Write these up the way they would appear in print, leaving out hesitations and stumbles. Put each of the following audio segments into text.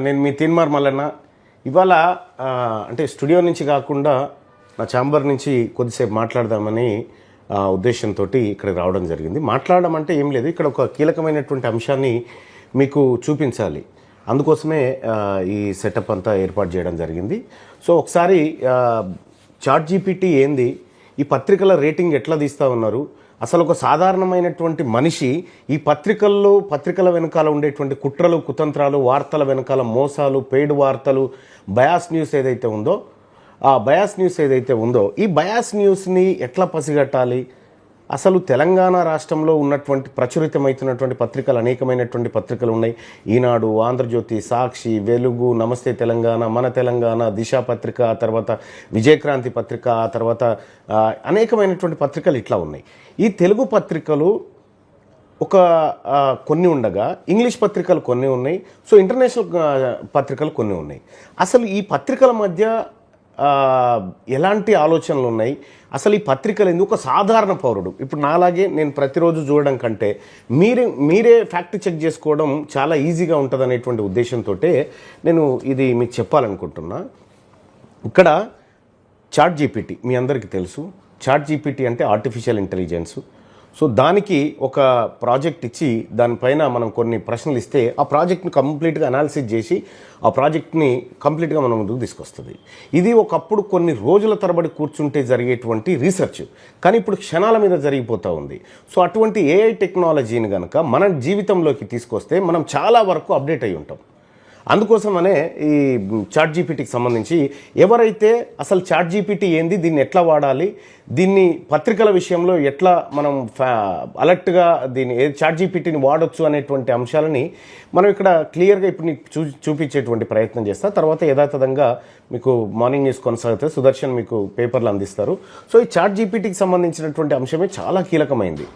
నేను మీ తీన్మార్ మల్లన్న. ఇవాళ అంటే స్టూడియో నుంచి కాకుండా నా ఛాంబర్ నుంచి కొద్దిసేపు మాట్లాడదామని ఉద్దేశంతో ఇక్కడికి రావడం జరిగింది. మాట్లాడడం అంటే ఏం లేదు, ఇక్కడ ఒక కీలకమైనటువంటి అంశాన్ని మీకు చూపించాలి. అందుకోసమే ఈ సెటప్ అంతా ఏర్పాటు చేయడం జరిగింది. సో ఒకసారి చాట్‌జీపీటీ ఏంది, ఈ పత్రికల రేటింగ్ ఎట్లా తీస్తూ ఉన్నారు, అసలు ఒక సాధారణమైనటువంటి మనిషి ఈ పత్రికల వెనకాల ఉండేటువంటి కుట్రలు, కుతంత్రాలు, వార్తల వెనకాల మోసాలు, పెయిడ్ వార్తలు, బయాస్ న్యూస్ ఏదైతే ఉందో ఈ బయాస్ న్యూస్ని ఎట్లా పసిగట్టాలి, అసలు తెలంగాణ రాష్ట్రంలో ఉన్నటువంటి ప్రచురితమవుతున్నటువంటి పత్రికలు అనేకమైనటువంటి పత్రికలు ఉన్నాయి. ఈనాడు, ఆంధ్రజ్యోతి, సాక్షి, వెలుగు, నమస్తే తెలంగాణ, మన తెలంగాణ, దిశ పత్రిక, ఆ తర్వాత విజయక్రాంతి పత్రిక, ఆ తర్వాత అనేకమైనటువంటి పత్రికలు ఇట్లా ఉన్నాయి. ఈ తెలుగు పత్రికలు కొన్ని ఉండగా ఇంగ్లీష్ పత్రికలు కొన్ని ఉన్నాయి, సో ఇంటర్నేషనల్ పత్రికలు కొన్ని ఉన్నాయి. అసలు ఈ పత్రికల మధ్య ఎలాంటి ఆలోచనలు ఉన్నాయి, అసలు ఈ పత్రికలు ఎందుకు ఒక సాధారణ పౌరుడు ఇప్పుడు నాలాగే నేను ప్రతిరోజు చూడడం కంటే మీరే ఫ్యాక్ట్ చెక్ చేసుకోవడం చాలా ఈజీగా ఉంటుంది అనేటువంటి ఉద్దేశంతో నేను ఇది మీకు చెప్పాలనుకుంటున్నా. ఇక్కడ చాట్‌జీపీటీ మీ అందరికీ తెలుసు. చాట్‌జీపీటీ అంటే ఆర్టిఫిషియల్ ఇంటెలిజెన్స్. సో దానికి ఒక ప్రాజెక్ట్ ఇచ్చి దానిపైన మనం కొన్ని ప్రశ్నలు ఇస్తే ఆ ప్రాజెక్ట్ని కంప్లీట్గా అనాలిసిస్ చేసి ఆ ప్రాజెక్ట్ని కంప్లీట్గా మన ముందుకు తీసుకొస్తుంది. ఇది ఒకప్పుడు కొన్ని రోజుల తరబడి కూర్చుంటే జరిగేటువంటి రీసెర్చ్, కానీ ఇప్పుడు క్షణాల మీద జరిగిపోతూ ఉంది. సో అటువంటి ఏఐ టెక్నాలజీని కనుక మన జీవితంలోకి తీసుకొస్తే మనం చాలా వరకు అప్డేట్ అయి ఉంటాం. అందుకోసమనే ఈ చాట్‌జీపీటీకి సంబంధించి ఎవరైతే అసలు చాట్‌జీపీటీ ఏంది, దీన్ని ఎట్లా వాడాలి, దీన్ని పత్రికల విషయంలో ఎట్లా మనం అలర్ట్గా చాట్‌జీపీటీని వాడొచ్చు అనేటువంటి అంశాలని మనం ఇక్కడ క్లియర్గా ఇప్పుడు నీకు చూపించేటువంటి ప్రయత్నం చేస్తా. తర్వాత యథాతథంగా మీకు మార్నింగ్ న్యూస్ కొనసాగితే సుదర్శన్ మీకు పేపర్లు అందిస్తారు. సో ఈ చాట్‌జీపీటీకి సంబంధించినటువంటి అంశమే చాలా కీలకమైంది.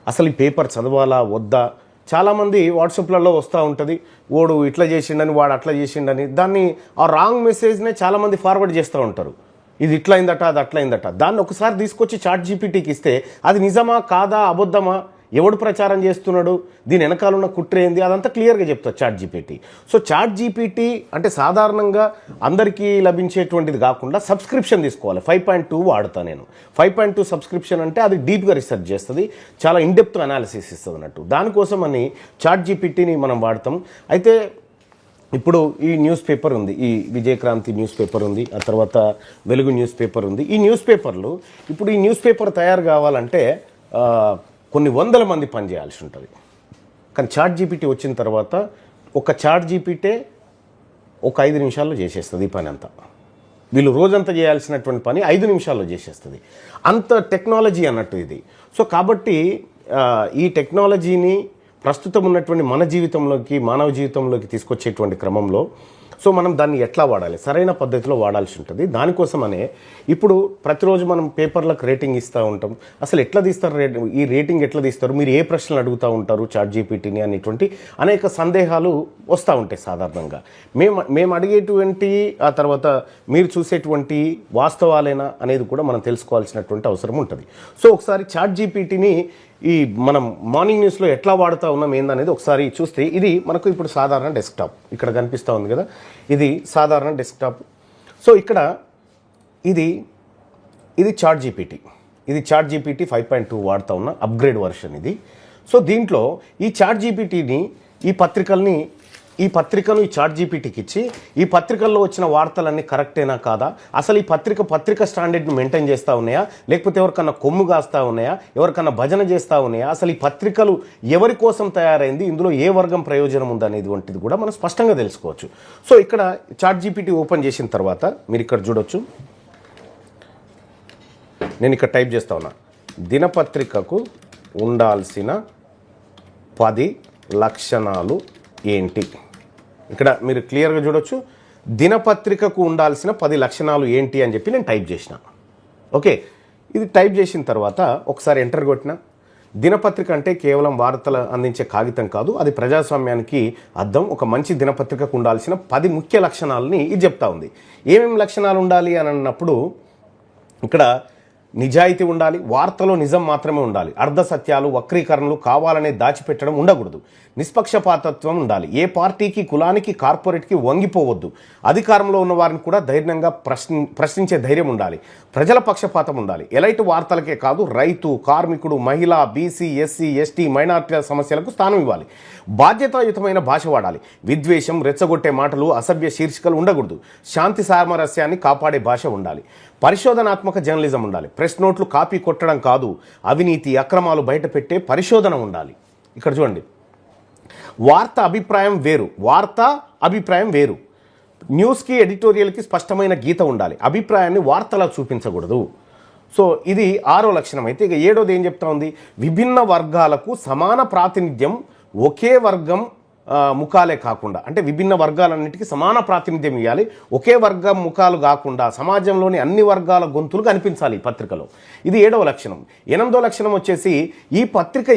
అసలు ఈ పేపర్ చదవాలా వద్దా, చాలామంది వాట్సాప్లలో వస్తూ ఉంటుంది, ఓడు ఇట్లా చేసిండని, వాడు అట్లా చేసిండని, దాన్ని ఆ రాంగ్ మెసేజ్నే చాలామంది ఫార్వర్డ్ చేస్తూ ఉంటారు. ఇది ఇట్లా అయిందట, అది అట్లా అయిందట. దాన్ని ఒకసారి తీసుకొచ్చి చాట్‌జీపీటీకి ఇస్తే అది నిజమా కాదా, అబద్ధమా, ఎవడు ప్రచారం చేస్తున్నాడు, దీని వెనకాల ఉన్న కుట్ర ఏంది, అదంతా క్లియర్గా చెప్తారు చాట్‌జీపీటీ. సో చాట్‌జీపీటీ అంటే సాధారణంగా అందరికీ లభించేటువంటిది కాకుండా సబ్స్క్రిప్షన్ తీసుకోవాలి. 5.2 వాడుతా నేను. 5.2 సబ్స్క్రిప్షన్ అంటే అది డీప్గా రీసెర్చ్ చేస్తుంది, చాలా ఇన్డెప్త్ అనాలిసిస్ ఇస్తుంది అన్నట్టు. దానికోసం అని చాట్‌జీపీటీని మనం వాడతాం. అయితే ఇప్పుడు ఈ న్యూస్ పేపర్ ఉంది, ఈ విజయక్రాంతి న్యూస్ పేపర్ ఉంది, ఆ తర్వాత వెలుగు న్యూస్ పేపర్ ఉంది. ఈ న్యూస్ పేపర్లు ఇప్పుడు ఈ న్యూస్ పేపర్ తయారు కావాలంటే కొన్ని వందల మంది పనిచేయాల్సి ఉంటుంది. కానీ చాట్‌జీపీటీ వచ్చిన తర్వాత ఒక చాట్‌జీపీటీ ఒక 5 నిమిషాల్లో చేసేస్తుంది ఈ పని అంతా. వీళ్ళు రోజంతా చేయాల్సినటువంటి పని 5 నిమిషాల్లో చేసేస్తుంది. అంత టెక్నాలజీ అన్నట్టు ఇది. సో కాబట్టి ఈ టెక్నాలజీని ప్రస్తుతం ఉన్నటువంటి మన జీవితంలోకి, మానవ జీవితంలోకి తీసుకొచ్చేటువంటి క్రమంలో సో మనం దాన్ని ఎట్లా వాడాలి, సరైన పద్ధతిలో వాడాల్సి ఉంటుంది. దానికోసమనే ఇప్పుడు ప్రతిరోజు మనం పేపర్లకు రేటింగ్ ఇస్తూ ఉంటాం. అసలు ఎట్లా తీస్తారు, ఈ రేటింగ్ ఎట్లా తీస్తారు, మీరు ఏ ప్రశ్నలు అడుగుతూ ఉంటారు చాట్‌జీపీటీని అనేటువంటి అనేక సందేహాలు వస్తూ ఉంటాయి సాధారణంగా. మేము అడిగేటువంటి ఆ తర్వాత మీరు చూసేటువంటి వాస్తవాలేనా అనేది కూడా మనం తెలుసుకోవాల్సినటువంటి అవసరం ఉంటుంది. సో ఒకసారి చాట్‌జీపీటీని ఈ మనం మార్నింగ్ న్యూస్లో ఎట్లా వాడుతూ ఉన్నాం ఏందనేది ఒకసారి చూస్తే ఇది మనకు ఇప్పుడు సాధారణ డెస్క్టాప్ ఇక్కడ కనిపిస్తూ ఉంది కదా, ఇది సాధారణ డెస్క్టాప్. సో ఇక్కడ ఇది చాట్‌జీపీటీ 5.2 వాడుతూ ఉన్న అప్గ్రేడ్ వర్షన్ ఇది. సో దీంట్లో ఈ చాట్‌జీపీటీని ఈ పత్రికను ఈ చాట్‌జీపీటీకి ఇచ్చి ఈ పత్రికల్లో వచ్చిన వార్తలన్నీ కరెక్టేనా కాదా, అసలు ఈ పత్రిక స్టాండర్డ్ని మెయింటైన్ చేస్తూ ఉన్నాయా, లేకపోతే ఎవరికన్నా కొమ్ము కాస్తూ ఉన్నాయా, ఎవరికన్నా భజన చేస్తూ ఉన్నాయా, అసలు ఈ పత్రికలు ఎవరి కోసం తయారైంది, ఇందులో ఏ వర్గం ప్రయోజనం ఉందనేది వంటిది కూడా మనం స్పష్టంగా తెలుసుకోవచ్చు. సో ఇక్కడ చాట్‌జీపీటీ ఓపెన్ చేసిన తర్వాత మీరు ఇక్కడ చూడొచ్చు, నేను ఇక్కడ టైప్ చేస్తా ఉన్నా, దినపత్రికకు ఉండాల్సిన 10 లక్షణాలు ఏంటి. ఇక్కడ మీరు క్లియర్గా చూడొచ్చు, దినపత్రికకు ఉండాల్సిన 10 లక్షణాలు ఏంటి అని చెప్పి నేను టైప్ చేసిన. ఓకే, ఇది టైప్ చేసిన తర్వాత ఒకసారి ఎంటర్ కొట్టిన. దినపత్రిక అంటే కేవలం వార్తలు అందించే కాగితం కాదు, అది ప్రజాస్వామ్యానికి అర్థం. ఒక మంచి దినపత్రికకు ఉండాల్సిన 10 ముఖ్య లక్షణాలని ఇది చెప్తా ఉంది. ఏమేమి లక్షణాలు ఉండాలి అని అన్నప్పుడు ఇక్కడ నిజాయితీ ఉండాలి, వార్తలో నిజం మాత్రమే ఉండాలి, అర్ధ సత్యాలు వక్రీకరణలు కావాలనే దాచిపెట్టడం ఉండకూడదు, నిష్పక్షపాతత్వం ఉండాలి, ఏ పార్టీకి కులానికి కార్పొరేట్కి వంగిపోవద్దు, అధికారంలో ఉన్న వారిని కూడా ధైర్యంగా ప్రశ్నించే ధైర్యం ఉండాలి, ప్రజల పక్షపాతం ఉండాలి, ఎలైట్ వార్తలకే కాదు రైతు, కార్మికుడు, మహిళ, బీసీ, ఎస్సీ, ఎస్టీ, మైనార్టీల సమస్యలకు స్థానం ఇవ్వాలి, బాధ్యతాయుతమైన భాష వాడాలి, విద్వేషం, రెచ్చగొట్టే మాటలు, అసభ్య శీర్షికలు ఉండకూడదు, శాంతి సామరస్యాన్ని కాపాడే భాష ఉండాలి, పరిశోధనాత్మక జర్నలిజం ఉండాలి, ప్రెస్ నోట్లు కాపీ కొట్టడం కాదు, అవినీతి అక్రమాలు బయటపెట్టే పరిశోధన ఉండాలి. ఇక్కడ చూడండి, వార్త అభిప్రాయం వేరు, న్యూస్కి ఎడిటోరియల్కి స్పష్టమైన గీత ఉండాలి, అభిప్రాయాన్ని వార్తలా చూపించకూడదు. సో ఇది 6వ లక్షణం. అయితే ఇక 7వది ఏం చెప్తా ఉంది, విభిన్న వర్గాలకు సమాన ప్రాతినిధ్యం, ఒకే వర్గం ముఖాలే కాకుండా, అంటే విభిన్న వర్గాలన్నిటికీ సమాన ప్రాతినిధ్యం ఇవ్వాలి, ఒకే వర్గం ముఖాలు కాకుండా సమాజంలోని అన్ని వర్గాల గొంతులు కనిపించాలి ఈ పత్రికలో. ఇది 7వ లక్షణం. 8వ లక్షణం వచ్చేసి, ఈ పత్రిక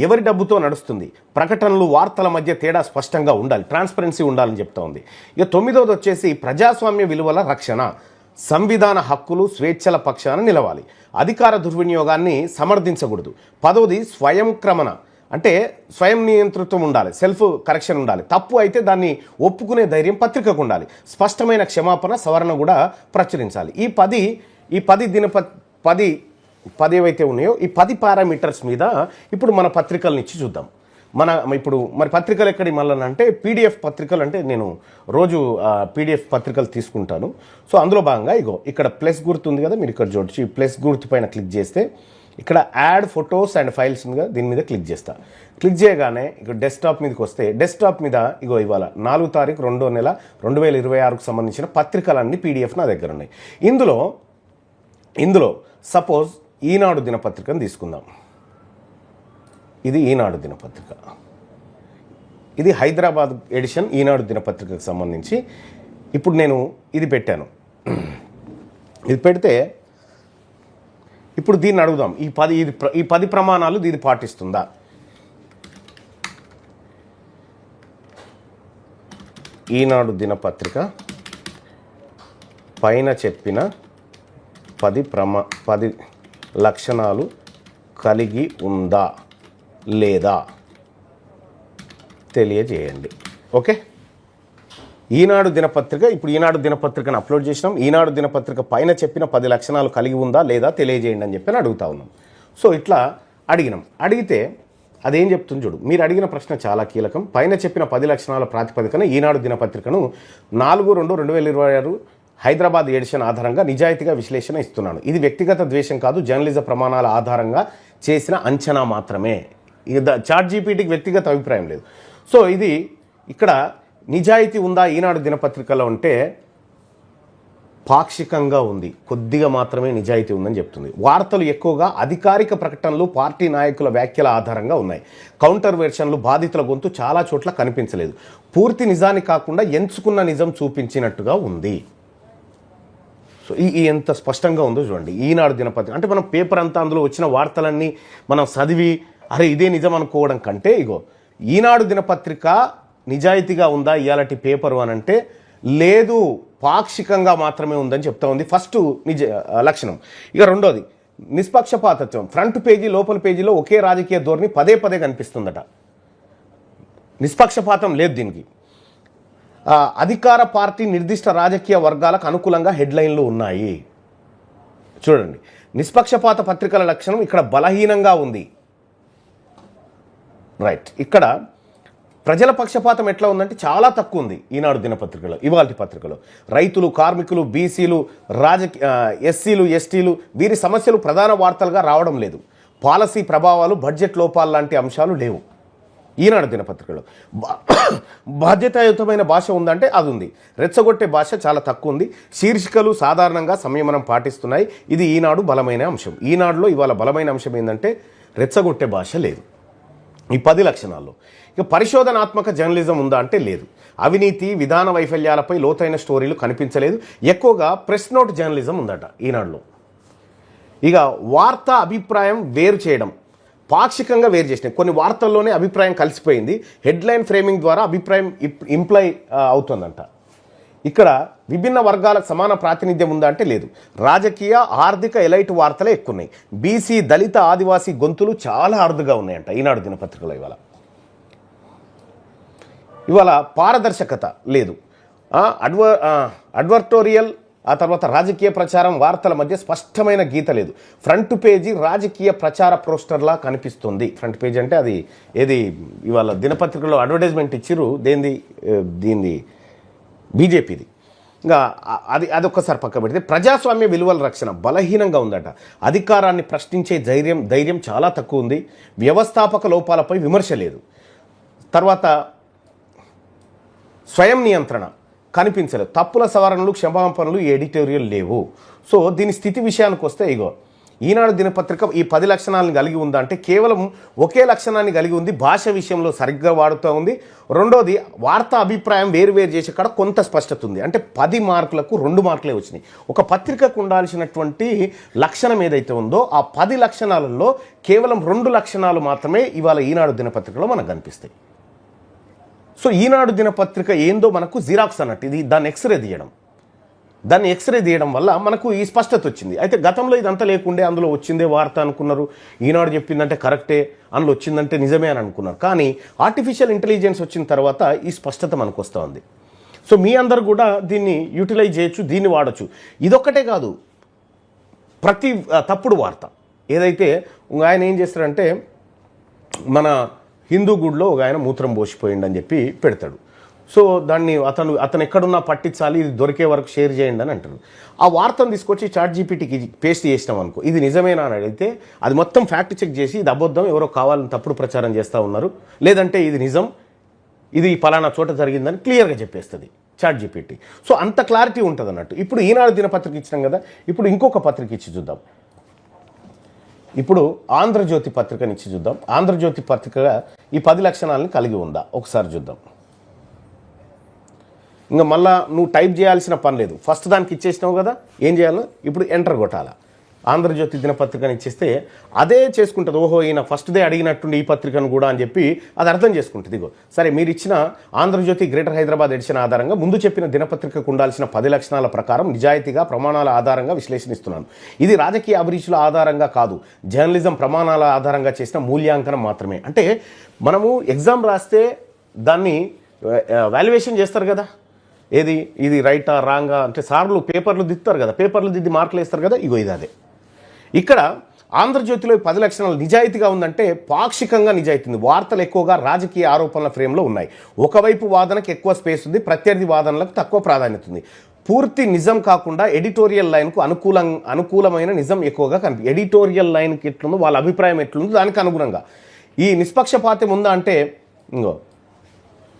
ఎవరి డబ్బుతో నడుస్తుంది, ప్రకటనలు వార్తల మధ్య తేడా స్పష్టంగా ఉండాలి, ట్రాన్స్పరెన్సీ ఉండాలని చెప్తా ఉంది. ఇక 9వది వచ్చేసి, ప్రజాస్వామ్య విలువల రక్షణ, సంవిధాన హక్కులు స్వేచ్ఛల పక్షాన నిలవాలి, అధికార దుర్వినియోగాన్ని సమర్థించకూడదు. 10వది స్వయంక్రమణ, అంటే స్వయం నియంతృత్వం ఉండాలి, సెల్ఫ్ కరెక్షన్ ఉండాలి, తప్పు అయితే దాన్ని ఒప్పుకునే ధైర్యం పత్రికకు ఉండాలి, స్పష్టమైన క్షమాపణ సవరణ కూడా ప్రచురించాలి. ఈ 10 ఏవైతే ఉన్నాయో ఈ 10 పారామీటర్స్ మీద ఇప్పుడు మన పత్రికలను ఇచ్చి చూద్దాం. ఇప్పుడు మరి పత్రికలు ఎక్కడి మళ్ళీ అంటే పీడిఎఫ్ పత్రికలు, అంటే నేను రోజు పీడిఎఫ్ పత్రికలు తీసుకుంటాను. సో అందులో భాగంగా ఇక్కడ ప్లస్ గుర్తు ఉంది కదా, మీరు ఇక్కడ చూడొచ్చు. ఈ ప్లస్ గుర్తు పైన క్లిక్ చేస్తే ఇక్కడ యాడ్ ఫొటోస్ అండ్ ఫైల్స్ ఉందిగా, దీని మీద క్లిక్ చేస్తా. క్లిక్ చేయగానే ఇక్కడ డెస్క్టాప్ మీదకి వస్తే, డెస్క్టాప్ మీద ఇవాళ 4 తారీఖు 2వ నెల 2026కు సంబంధించిన పత్రికలన్నీ పీడిఎఫ్ నా దగ్గర ఉన్నాయి. ఇందులో సపోజ్ ఈనాడు దినపత్రికను తీసుకుందాం. ఇది ఈనాడు దినపత్రిక, ఇది హైదరాబాద్ ఎడిషన్ ఈనాడు దినపత్రికకు సంబంధించి. ఇప్పుడు నేను ఇది పెట్టాను. ఇది పెడితే ఇప్పుడు దీన్ని అడుగుదాం, ఈ 10 ప్రమాణాలు దీన్ని పాటిస్తుందా? ఈనాడు దినపత్రిక పైన చెప్పిన 10 లక్షణాలు కలిగి ఉందా లేదా తెలియజేయండి. ఓకే, ఈనాడు దినపత్రిక, ఇప్పుడు ఈనాడు దినపత్రికను అప్లోడ్ చేసినాం. ఈనాడు దినపత్రిక పైన చెప్పిన 10 లక్షణాలు కలిగి ఉందా లేదా తెలియజేయండి అని చెప్పి అడుగుతా ఉన్నాం. సో ఇట్లా అడిగితే అదేం చెప్తుంది చూడు. మీరు అడిగిన ప్రశ్న చాలా కీలకం. పైన చెప్పిన 10 లక్షణాల ప్రాతిపదికన ఈనాడు దినపత్రికను 4/2/2026 హైదరాబాద్ ఎడిషన్ ఆధారంగా నిజాయితీగా విశ్లేషణ ఇస్తున్నాను. ఇది వ్యక్తిగత ద్వేషం కాదు, జర్నలిజం ప్రమాణాల ఆధారంగా చేసిన అంచనా మాత్రమే. చాట్ జీపీటీకి వ్యక్తిగత అభిప్రాయం లేదు. సో ఇది ఇక్కడ నిజాయితీ ఉందా ఈనాడు దినపత్రికలో అంటే పాక్షికంగా ఉంది, కొద్దిగా మాత్రమే నిజాయితీ ఉందని చెప్తుంది. వార్తలు ఎక్కువగా అధికారిక ప్రకటనలు, పార్టీ నాయకుల వ్యాఖ్యల ఆధారంగా ఉన్నాయి. కౌంటర్ వెర్షన్లు, బాధితుల గొంతు చాలా చోట్ల కనిపించలేదు. పూర్తి నిజాన్ని కాకుండా ఎంచుకున్న నిజం చూపించినట్టుగా ఉంది. సో ఈ ఎంత స్పష్టంగా ఉందో చూడండి. ఈనాడు దినపత్రిక అంటే మనం పేపర్ అంతా అందులో వచ్చిన వార్తలన్నీ మనం చదివి అరే ఇదే నిజం అనుకోవడం కంటే, ఈనాడు దినపత్రిక నిజాయితీగా ఉందా ఇయాలటి పేపరు అని అంటే లేదు, పాక్షికంగా మాత్రమే ఉందని చెప్తా ఉంది. ఫస్ట్ లక్షణం. ఇక రెండోది నిష్పక్షపాతత్వం. ఫ్రంట్ పేజీ లోపల పేజీలో ఒకే రాజకీయ ధోరణి పదే కనిపిస్తుందట. నిష్పక్షపాతం లేదు దీనికి. అధికార పార్టీ నిర్దిష్ట రాజకీయ వర్గాలకు అనుకూలంగా హెడ్లైన్లు ఉన్నాయి. చూడండి, నిష్పక్షపాత పత్రికల లక్షణం ఇక్కడ బలహీనంగా ఉంది. రైట్, ఇక్కడ ప్రజల పక్షపాతం ఎట్లా ఉందంటే చాలా తక్కువ ఉంది ఈనాడు దినపత్రికలో. ఇవాల్టి పత్రికలో రైతులు, కార్మికులు, బీసీలు, ఎస్సీలు, ఎస్టీలు వీరి సమస్యలు ప్రధాన వార్తలుగా రావడం లేదు. పాలసీ ప్రభావాలు, బడ్జెట్ లోపాలు లాంటి అంశాలు లేవు ఈనాడు దినపత్రికలో. బాధ్యతాయుతమైన భాష ఉందంటే అది ఉంది. రెచ్చగొట్టే భాష చాలా తక్కువ ఉంది. శీర్షికలు సాధారణంగా సంయమనం పాటిస్తున్నాయి. ఇది ఈనాడు బలమైన అంశం. ఈనాడులో ఇవాళ బలమైన అంశం ఏంటంటే రెచ్చగొట్టే భాష లేదు ఈ 10 లక్షణాల్లో. ఇక పరిశోధనాత్మక జర్నలిజం ఉందా అంటే లేదు. అవినీతి, విధాన వైఫల్యాలపై లోతైన స్టోరీలు కనిపించలేదు. ఎక్కువగా ప్రెస్ నోట్ జర్నలిజం ఉందట ఈనాడులో. ఇక వార్త అభిప్రాయం వేరు చేయడం, పాక్షికంగా వేరు చేసినాయి. కొన్ని వార్తల్లోనే అభిప్రాయం కలిసిపోయింది. హెడ్లైన్ ఫ్రేమింగ్ ద్వారా అభిప్రాయం ఇంప్లై అవుతుందంట. ఇక్కడ విభిన్న వర్గాలకు సమాన ప్రాతినిధ్యం ఉందా అంటే లేదు. రాజకీయ, ఆర్థిక, ఎలైట్ వార్తలే ఎక్కువ ఉన్నాయి. బీసీ, దళిత, ఆదివాసీ గొంతులు చాలా అరుదుగా ఉన్నాయంట ఈనాడు దినపత్రికలో. ఇవాళ పారదర్శకత లేదు. అడ్వర్టోరియల్, ఆ తర్వాత రాజకీయ ప్రచారం, వార్తల మధ్య స్పష్టమైన గీత లేదు. ఫ్రంట్ పేజీ రాజకీయ ప్రచార పోస్టర్లా కనిపిస్తుంది. ఫ్రంట్ పేజీ అంటే అది ఏది ఇవాళ దినపత్రికలో అడ్వర్టైజ్మెంట్ ఇచ్చిర్రు దీన్ని బీజేపీది. ఇంకా అదొక్కసారి పక్క పెడితే ప్రజాస్వామ్య విలువల రక్షణ బలహీనంగా ఉందట. అధికారాన్ని ప్రశ్నించే ధైర్యం చాలా తక్కువ ఉంది. వ్యవస్థాపక లోపాలపై విమర్శ లేదు. తర్వాత స్వయం నియంత్రణ కనిపించలేదు. తప్పుల సవరణలు, క్షమాపణలు, ఎడిటోరియల్ లేవు. సో దీని స్థితి విషయానికి వస్తే ఈనాడు దినపత్రిక ఈ 10 లక్షణాలను కలిగి ఉందా అంటే కేవలం ఒకే లక్షణాన్ని కలిగి ఉంది. భాష విషయంలో సరిగ్గా వాడుతూ ఉంది. రెండోది వార్తా అభిప్రాయం వేరువేరు చేసే కాడ కొంత స్పష్టత ఉంది. అంటే 10 మార్కులకు 2 మార్కులే వచ్చినాయి. ఒక పత్రికకు ఉండాల్సినటువంటి లక్షణం ఏదైతే ఉందో ఆ 10 లక్షణాలలో కేవలం 2 లక్షణాలు మాత్రమే ఇవాళ ఈనాడు దినపత్రికలో మనకు కనిపిస్తాయి. సో ఈనాడు దినపత్రిక ఏందో మనకు జిరాక్స్ అన్నట్టు. ఇది దాన్ని ఎక్స్రే తీయడం వల్ల మనకు ఈ స్పష్టత వచ్చింది. అయితే గతంలో ఇదంతా లేకుండే అందులో వచ్చిందే వార్త అనుకున్నారు. ఈనాడు చెప్పిందంటే కరెక్టే, అందులో వచ్చిందంటే నిజమే అని అనుకున్నారు. కానీ ఆర్టిఫిషియల్ ఇంటెలిజెన్స్ వచ్చిన తర్వాత ఈ స్పష్టత మనకు వస్తూ ఉంది. సో మీ అందరు కూడా దీన్ని యూటిలైజ్ చేయొచ్చు, దీన్ని వాడచ్చు. ఇదొక్కటే కాదు, ప్రతి తప్పుడు వార్త ఏదైతే ఆయన ఏం చేస్తారంటే మన హిందూ గుడిలో ఒక ఆయన మూత్రం పోసిపోయిండని చెప్పి పెడతాడు. సో దాన్ని అతను ఎక్కడున్నా పట్టించాలి, ఇది దొరికే వరకు షేర్ చేయండి అని అంటారు. ఆ వార్తను తీసుకొచ్చి ChatGPTకి పేస్ట్ చేసినాం అనుకో, ఇది నిజమేనా అని అడిగితే అది మొత్తం ఫ్యాక్ట్ చెక్ చేసి ఇది అబద్ధం, ఎవరో కావాలని తప్పుడు ప్రచారం చేస్తూ ఉన్నారు, లేదంటే ఇది నిజం, ఇది పలానా చోట జరిగిందని క్లియర్గా చెప్పేస్తుంది ChatGPT. సో అంత క్లారిటీ ఉంటుంది అన్నట్టు. ఇప్పుడు ఈనాడు దినపత్రిక ఇచ్చినాం కదా, ఇప్పుడు ఇంకొక పత్రిక ఇచ్చి చూద్దాం. ఇప్పుడు ఆంధ్రజ్యోతి పత్రికనిచ్చి చూద్దాం. ఆంధ్రజ్యోతి పత్రిక ఈ 10 లక్షణాలను కలిగి ఉందా ఒకసారి చూద్దాం. ఇంకా మళ్ళా నువ్వు టైప్ చేయాల్సిన పని లేదు, ఫస్ట్ దానికి ఇచ్చేసినావు కదా, ఏం చేయాలో ఇప్పుడు ఎంటర్ కొట్టాలా. ఆంధ్రజ్యోతి దినపత్రికని ఇచ్చేస్తే అదే చేసుకుంటుంది. ఓహో ఈయన ఫస్ట్ డే అడిగినట్టుండి ఈ పత్రికను కూడా అని చెప్పి అది అర్థం చేసుకుంటుంది. ఇగో సరే, మీరు ఇచ్చిన ఆంధ్రజ్యోతి గ్రేటర్ హైదరాబాద్ ఎడిషన్ ఆధారంగా ముందు చెప్పిన దినపత్రికకు ఉండాల్సిన 10 లక్షణాల ప్రకారం నిజాయితీగా ప్రమాణాల ఆధారంగా విశ్లేషణిస్తున్నాను. ఇది రాజకీయ అభిరుచుల ఆధారంగా కాదు, జర్నలిజం ప్రమాణాల ఆధారంగా చేసిన మూల్యాంకనం మాత్రమే. అంటే మనము ఎగ్జామ్ రాస్తే దాన్ని వాల్యుయేషన్ చేస్తారు కదా, ఏది ఇది రైటా రాంగా అంటే సార్లు పేపర్లు దిద్దుతారు కదా, పేపర్లు దిద్ది మార్కులు వేస్తారు కదా, ఇగో ఇది అదే. ఇక్కడ ఆంధ్రజ్యోతిలో 10 లక్షణాలు నిజాయితీగా ఉందంటే పాక్షికంగా నిజాయితీ ఉంది. వార్తలు ఎక్కువగా రాజకీయ ఆరోపణల ఫ్రేమ్లో ఉన్నాయి. ఒకవైపు వాదనకు ఎక్కువ స్పేస్ ఉంది, ప్రత్యర్థి వాదనలకు తక్కువ ప్రాధాన్యత ఉంది. పూర్తి నిజం కాకుండా ఎడిటోరియల్ లైన్కు అనుకూలమైన నిజం ఎక్కువగా ఎడిటోరియల్ లైన్కి ఎట్లుందో, వాళ్ళ అభిప్రాయం ఎట్లుందో దానికి అనుగుణంగా ఈ నిష్పక్షపాతం ఉందా అంటే ఇంకో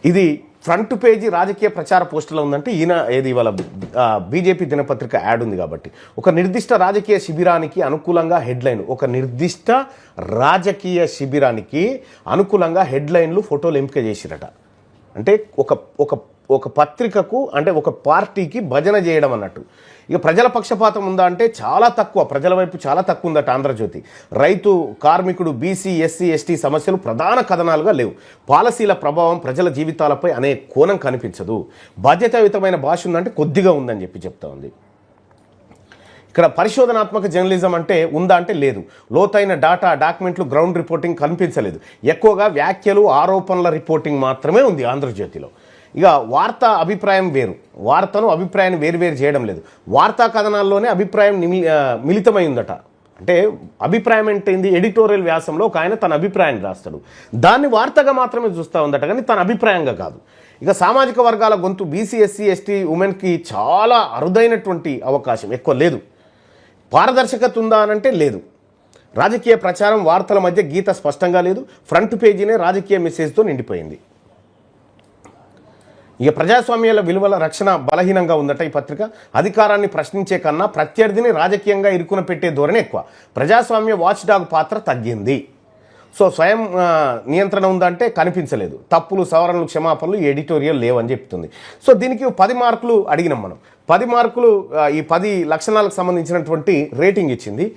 ఇది ఫ్రంట్ పేజీ రాజకీయ ప్రచార పోస్టులో ఉందంటే ఏది ఇవాళ బీజేపీ దినపత్రిక యాడ్ ఉంది కాబట్టి ఒక నిర్దిష్ట రాజకీయ శిబిరానికి అనుకూలంగా హెడ్లైన్, ఒక నిర్దిష్ట రాజకీయ శిబిరానికి అనుకూలంగా హెడ్లైన్లు ఫోటోలు ఎంపిక చేసిరట. అంటే ఒక పత్రికకు అంటే ఒక పార్టీకి భజన చేయడం అన్నట్టు. ఇక ప్రజల పక్షపాతం ఉందా అంటే చాలా తక్కువ, ప్రజల వైపు చాలా తక్కువ ఉందట ఆంధ్రజ్యోతి. రైతు, కార్మికుడు, బీసీ, ఎస్సీ, ఎస్టీ సమస్యలు ప్రధాన కథనాలుగా లేవు. పాలసీల ప్రభావం ప్రజల జీవితాలపై అనే కోణం కనిపించదు. బాధ్యతాయుతమైన భాష ఉందంటే కొద్దిగా ఉందని చెప్తా ఉంది. ఇక్కడ పరిశోధనాత్మక జర్నలిజం అంటే ఉందా అంటే లేదు. లోతైన డాక్యుమెంట్లు, గ్రౌండ్ రిపోర్టింగ్ కనిపించలేదు. ఎక్కువగా వ్యాఖ్యలు, ఆరోపణల రిపోర్టింగ్ మాత్రమే ఉంది ఆంధ్రజ్యోతిలో. ఇక వార్తా అభిప్రాయం వేరు, వార్తను అభిప్రాయాన్ని వేరువేరు చేయడం లేదు. వార్తా కథనాల్లోనే అభిప్రాయం మిళితమై ఉందట. అంటే అభిప్రాయం అంటే ఏంది, ఎడిటోరియల్ వ్యాసంలో ఒక ఆయన తన అభిప్రాయాన్ని రాస్తాడు, దాన్ని వార్తగా మాత్రమే చూస్తూ ఉందట, కానీ తన అభిప్రాయంగా కాదు. ఇక సామాజిక వర్గాల గొంతు బీసీ, ఎస్సీ, ఎస్టీ, ఉమెన్కి చాలా అరుదైనటువంటి అవకాశం, ఎక్కువ లేదు. పారదర్శకత ఉందా అనంటే లేదు. రాజకీయ ప్రచారం, వార్తల మధ్య గీత స్పష్టంగా లేదు. ఫ్రంట్ పేజీనే రాజకీయ మెసేజ్తో నిండిపోయింది. ఇక ప్రజాస్వామ్యాల విలువల రక్షణ బలహీనంగా ఉందట ఈ పత్రిక. అధికారాన్ని ప్రశ్నించే కన్నా ప్రత్యర్థిని రాజకీయంగా ఇరుకున పెట్టే ధోరణి ఎక్కువ. ప్రజాస్వామ్య వాచ్ డాగ్ పాత్ర తగ్గింది. సో స్వయం నియంత్రణ ఉందంటే కనిపించలేదు. తప్పులు, సవరణలు, క్షమాపణలు, ఎడిటోరియల్ లేవని చెప్తుంది. సో దీనికి 10 మార్కులు అడిగినాం మనం. 10 మార్కులు ఈ 10 లక్షణాలకు సంబంధించినటువంటి రేటింగ్ ఇచ్చింది.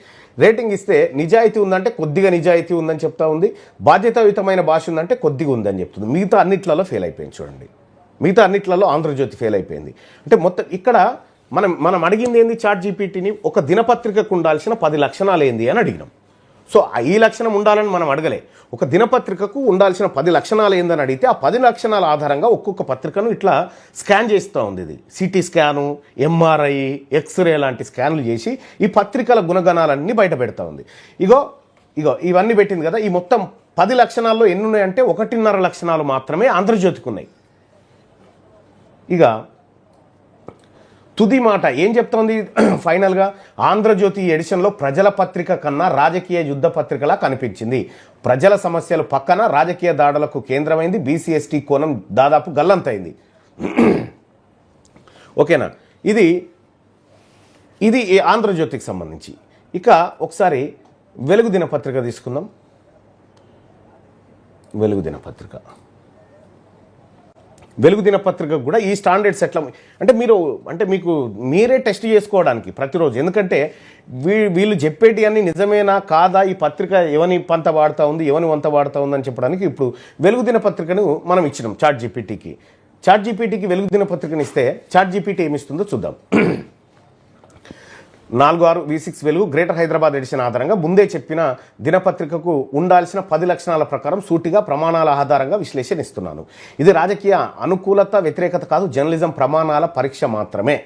రేటింగ్ ఇస్తే నిజాయితీ ఉందంటే కొద్దిగా నిజాయితీ ఉందని చెప్తా ఉంది. బాధ్యతాయుతమైన భాష ఉందంటే కొద్దిగా ఉందని చెప్తుంది. మిగతా అన్నిట్లలో ఫెయిల్ అయిపోయింది చూడండి. మిగతా అన్నిట్లలో ఆంధ్రజ్యోతి ఫెయిల్ అయిపోయింది. అంటే మొత్తం ఇక్కడ మనం అడిగింది ఏంది, చాట్ జీపీటీని ఒక దినపత్రికకు ఉండాల్సిన 10 లక్షణాలు ఏంది అని అడిగినాం. సో ఈ లక్షణం ఉండాలని మనం అడగలే, ఒక దినపత్రికకు ఉండాల్సిన 10 లక్షణాలు ఏందని అడిగితే ఆ 10 లక్షణాల ఆధారంగా ఒక్కొక్క పత్రికను ఇట్లా స్కాన్ చేస్తూ ఉంది. ఇది సిటీ స్కాను, ఎంఆర్ఐ, ఎక్స్రే లాంటి స్కాన్లు చేసి ఈ పత్రికల గుణగణాలన్నీ బయట పెడతా ఉంది. ఇగో ఇవన్నీ పెట్టింది కదా. ఈ మొత్తం 10 లక్షణాల్లో ఎన్ని ఉన్నాయంటే 1.5 లక్షణాలు మాత్రమే ఆంధ్రజ్యోతికి ఉన్నాయి. ఇక తుది మాట ఏం చెప్తోంది ఫైనల్గా, ఆంధ్రజ్యోతి ఎడిషన్లో ప్రజల పత్రిక కన్నా రాజకీయ యుద్ధ పత్రికలా కనిపించింది. ప్రజల సమస్యలు పక్కన రాజకీయ దాడులకు కేంద్రమైంది. బీసీ ఎస్టీ కోణం దాదాపు గల్లంతైంది. ఓకేనా, ఇది ఆంధ్రజ్యోతికి సంబంధించి. ఇక ఒకసారి వెలుగు దినపత్రిక తీసుకుందాం. వెలుగు దినపత్రిక కూడా ఈ స్టాండర్డ్స్ ఎట్లా అంటే మీకు మీరే టెస్ట్ చేసుకోవడానికి ప్రతిరోజు. ఎందుకంటే వీళ్ళు చెప్పేటి అన్ని నిజమేనా కాదా, ఈ పత్రిక ఎవని పంత వాడుతూ ఉంది, ఎవని వంత వాడుతూ ఉందని చెప్పడానికి ఇప్పుడు వెలుగు దినపత్రికను మనం ఇచ్చినాం చాట్ జీపీటీకి వెలుగు దినపత్రికను ఇస్తే చాట్ జీపీటీ ఏమిస్తుందో చూద్దాం. 4/6 V6 వెలుగు గ్రేటర్ హైదరాబాద్ ఎడిషన్ ఆధారంగా ముందే చెప్పిన దినపత్రికకు ఉండాల్సిన 10 లక్షణాల ప్రకారం సూటిగా ప్రమాణాల ఆధారంగా విశ్లేషణ ఇస్తున్నాను. ఇది రాజకీయ అనుకూలత వ్యతిరేకత కాదు, జర్నలిజం ప్రమాణాల పరీక్ష మాత్రమే.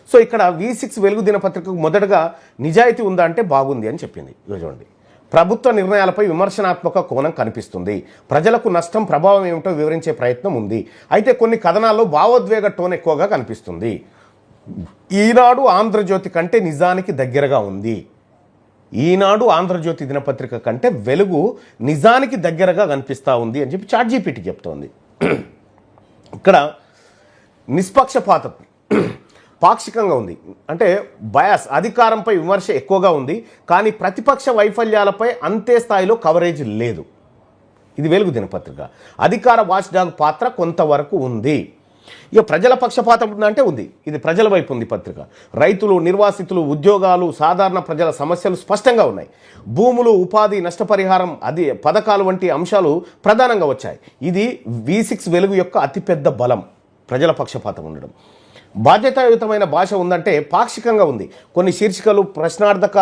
సో ఇక్కడ V6 వెలుగు దినపత్రికకు మొదటగా నిజాయితీ ఉందా అంటే బాగుంది అని చెప్పింది. చూడండి, ప్రభుత్వ నిర్ణయాలపై విమర్శనాత్మక కోణం కనిపిస్తుంది. ప్రజలకు నష్టం ప్రభావం ఏమిటో వివరించే ప్రయత్నం ఉంది. అయితే కొన్ని కథనాల్లో భావోద్వేగ టోన్ ఎక్కువగా కనిపిస్తుంది. ఈనాడు ఆంధ్రజ్యోతి కంటే నిజానికి దగ్గరగా ఉంది. ఈనాడు ఆంధ్రజ్యోతి దినపత్రిక కంటే వెలుగు నిజానికి దగ్గరగా కనిపిస్తూ ఉంది అని చెప్పి చాట్ జీపీటీ చెప్తోంది. ఇక్కడ నిష్పక్షపాతం పాక్షికంగా ఉంది, అంటే బయాస్, అధికారంపై విమర్శ ఎక్కువగా ఉంది, కానీ ప్రతిపక్ష వైఫల్యాలపై అంతే స్థాయిలో కవరేజ్ లేదు. ఇది వెలుగు దినపత్రిక. అధికార వాచ్డాగ్ పాత్ర కొంతవరకు ఉంది. ఇక ప్రజల పక్షపాతం ఉందంటే ఉంది. ఇది ప్రజల వైపు ఉంది పత్రిక. రైతులు, నిర్వాసితులు, ఉద్యోగాలు, సాధారణ ప్రజల సమస్యలు స్పష్టంగా ఉన్నాయి. భూములు, ఉపాధి, నష్టపరిహారం, పథకాలు వంటి అంశాలు ప్రధానంగా వచ్చాయి. ఇది V6 వెలుగు యొక్క అతిపెద్ద బలం, ప్రజల పక్షపాతం ఉండడం. బాధ్యతాయుతమైన భాష ఉందంటే పాక్షికంగా ఉంది. కొన్ని శీర్షికలు ప్రశ్నార్థక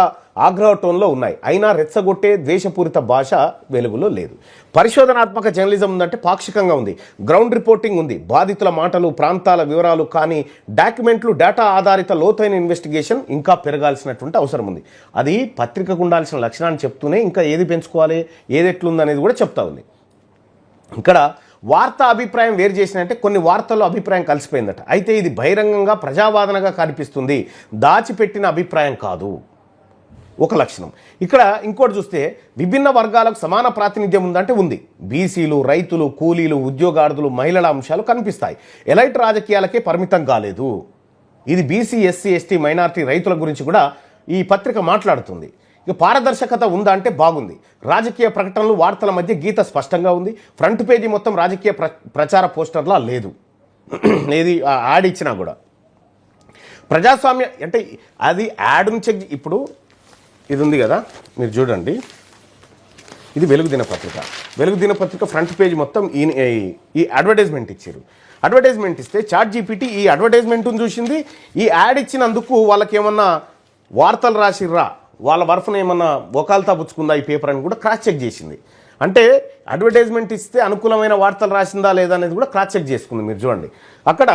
ఆగ్రహ టోన్లో ఉన్నాయి, అయినా రెచ్చగొట్టే ద్వేషపూరిత భాష వెలుగులో లేదు. పరిశోధనాత్మక జర్నలిజం ఉందంటే పాక్షికంగా ఉంది. గ్రౌండ్ రిపోర్టింగ్ ఉంది, బాధితుల మాటలు, ప్రాంతాల వివరాలు, కానీ డాక్యుమెంట్లు, డేటా ఆధారిత లోతైన ఇన్వెస్టిగేషన్ ఇంకా పెరగాల్సినటువంటి అవసరం ఉంది. అది పత్రికకు ఉండాల్సిన లక్షణాన్ని చెప్తూనే ఇంకా ఏది పెంచుకోవాలి, ఏది ఎట్లుందనేది కూడా చెప్తా ఉంది. ఇక్కడ వార్త అభిప్రాయం వేరు చేసినంటే కొన్ని వార్తల్లో అభిప్రాయం కలిసిపోయిందట. అయితే ఇది బహిరంగంగా ప్రజావాదనగా కనిపిస్తుంది, దాచిపెట్టిన అభిప్రాయం కాదు. ఒక లక్షణం. ఇక్కడ ఇంకోటి చూస్తే విభిన్న వర్గాలకు సమాన ప్రాతినిధ్యం ఉందంటే ఉంది. బీసీలు, రైతులు, కూలీలు, ఉద్యోగార్థులు, మహిళల అంశాలు కనిపిస్తాయి. ఎలైట్ రాజకీయాలకే పరిమితం కాలేదు. ఇది బీసీ, ఎస్సీ, ఎస్టీ, మైనారిటీ, రైతుల గురించి కూడా ఈ పత్రిక మాట్లాడుతుంది. ఇక పారదర్శకత ఉందా అంటే బాగుంది. రాజకీయ ప్రకటనలు, వార్తల మధ్య గీత స్పష్టంగా ఉంది. ఫ్రంట్ పేజీ మొత్తం రాజకీయ ప్రచార పోస్టర్లా లేదు. ఏది యాడ్ ఇచ్చినా కూడా ప్రజాస్వామ్య అంటే అది యాడ్ను చెక్. ఇప్పుడు ఇది ఉంది కదా, మీరు చూడండి, ఇది వెలుగు దినపత్రిక ఫ్రంట్ పేజ్ మొత్తం ఈ అడ్వర్టైజ్మెంట్ ఇచ్చారు. అడ్వర్టైజ్మెంట్ ఇస్తే చాట్ జీపీటీ ఈ అడ్వర్టైజ్మెంట్ను చూసింది. ఈ యాడ్ ఇచ్చినందుకు వాళ్ళకి ఏమన్నా వార్తలు రాసిర్రా, వాళ్ళ వర్ఫ్ను ఏమన్నా వకాల్తా పుచ్చుకుందా ఈ పేపర్ అని కూడా క్రాస్ చెక్ చేసింది. అంటే అడ్వర్టైజ్మెంట్ ఇస్తే అనుకూలమైన వార్తలు రాసిందా లేదా అనేది కూడా క్రాస్ చెక్ చేసుకుంది. మీరు చూడండి, అక్కడ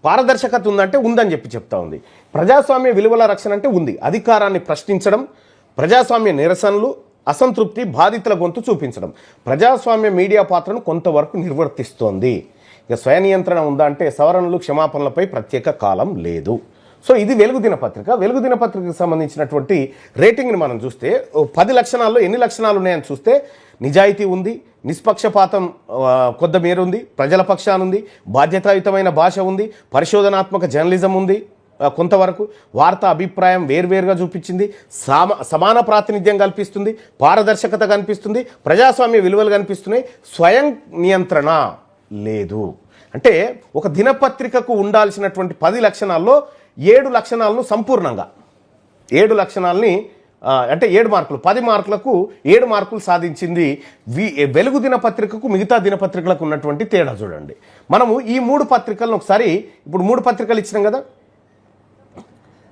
పారదర్శకత ఉందంటే ఉందని చెప్తా ఉంది. ప్రజాస్వామ్య విలువల రక్షణ అంటే ఉంది. అధికారాన్ని ప్రశ్నించడం, ప్రజాస్వామ్య నిరసనలు, అసంతృప్తి, బాధితుల గొంతు చూపించడం, ప్రజాస్వామ్య మీడియా పాత్రను కొంతవరకు నిర్వర్తిస్తోంది. ఇక స్వయ నియంత్రణ ఉందా అంటే సవరణలు, క్షమాపణలపై ప్రత్యేక కాలం లేదు. సో ఇది వెలుగు దినపత్రికకు సంబంధించినటువంటి రేటింగ్ని మనం చూస్తే 10 లక్షణాల్లో ఎన్ని లక్షణాలు ఉన్నాయని చూస్తే నిజాయితీ ఉంది, నిష్పక్షపాతం కొద్ది మేర ఉంది, ప్రజల పక్షాన ఉంది, బాధ్యతాయుతమైన భాష ఉంది, పరిశోధనాత్మక జర్నలిజం ఉంది, కొంతవరకు వార్తా అభిప్రాయం వేర్వేరుగా చూపించింది, సమాన ప్రాతినిధ్యం కల్పిస్తుంది, పారదర్శకత కనిపిస్తుంది, ప్రజాస్వామ్య విలువలు కనిపిస్తున్నాయి, స్వయం నియంత్రణ లేదు. అంటే ఒక దినపత్రికకు ఉండాల్సినటువంటి 10 లక్షణాల్లో 7 లక్షణాలను సంపూర్ణంగా 7 లక్షణాలని అంటే 7 మార్కులు 10 మార్కులకు 7 మార్కులు సాధించింది వెలుగు దినపత్రికకు మిగతా దినపత్రికలకు ఉన్నటువంటి తేడా చూడండి. మనము ఈ 3 పత్రికలను ఒకసారి ఇప్పుడు 3 పత్రికలు ఇచ్చినాం కదా,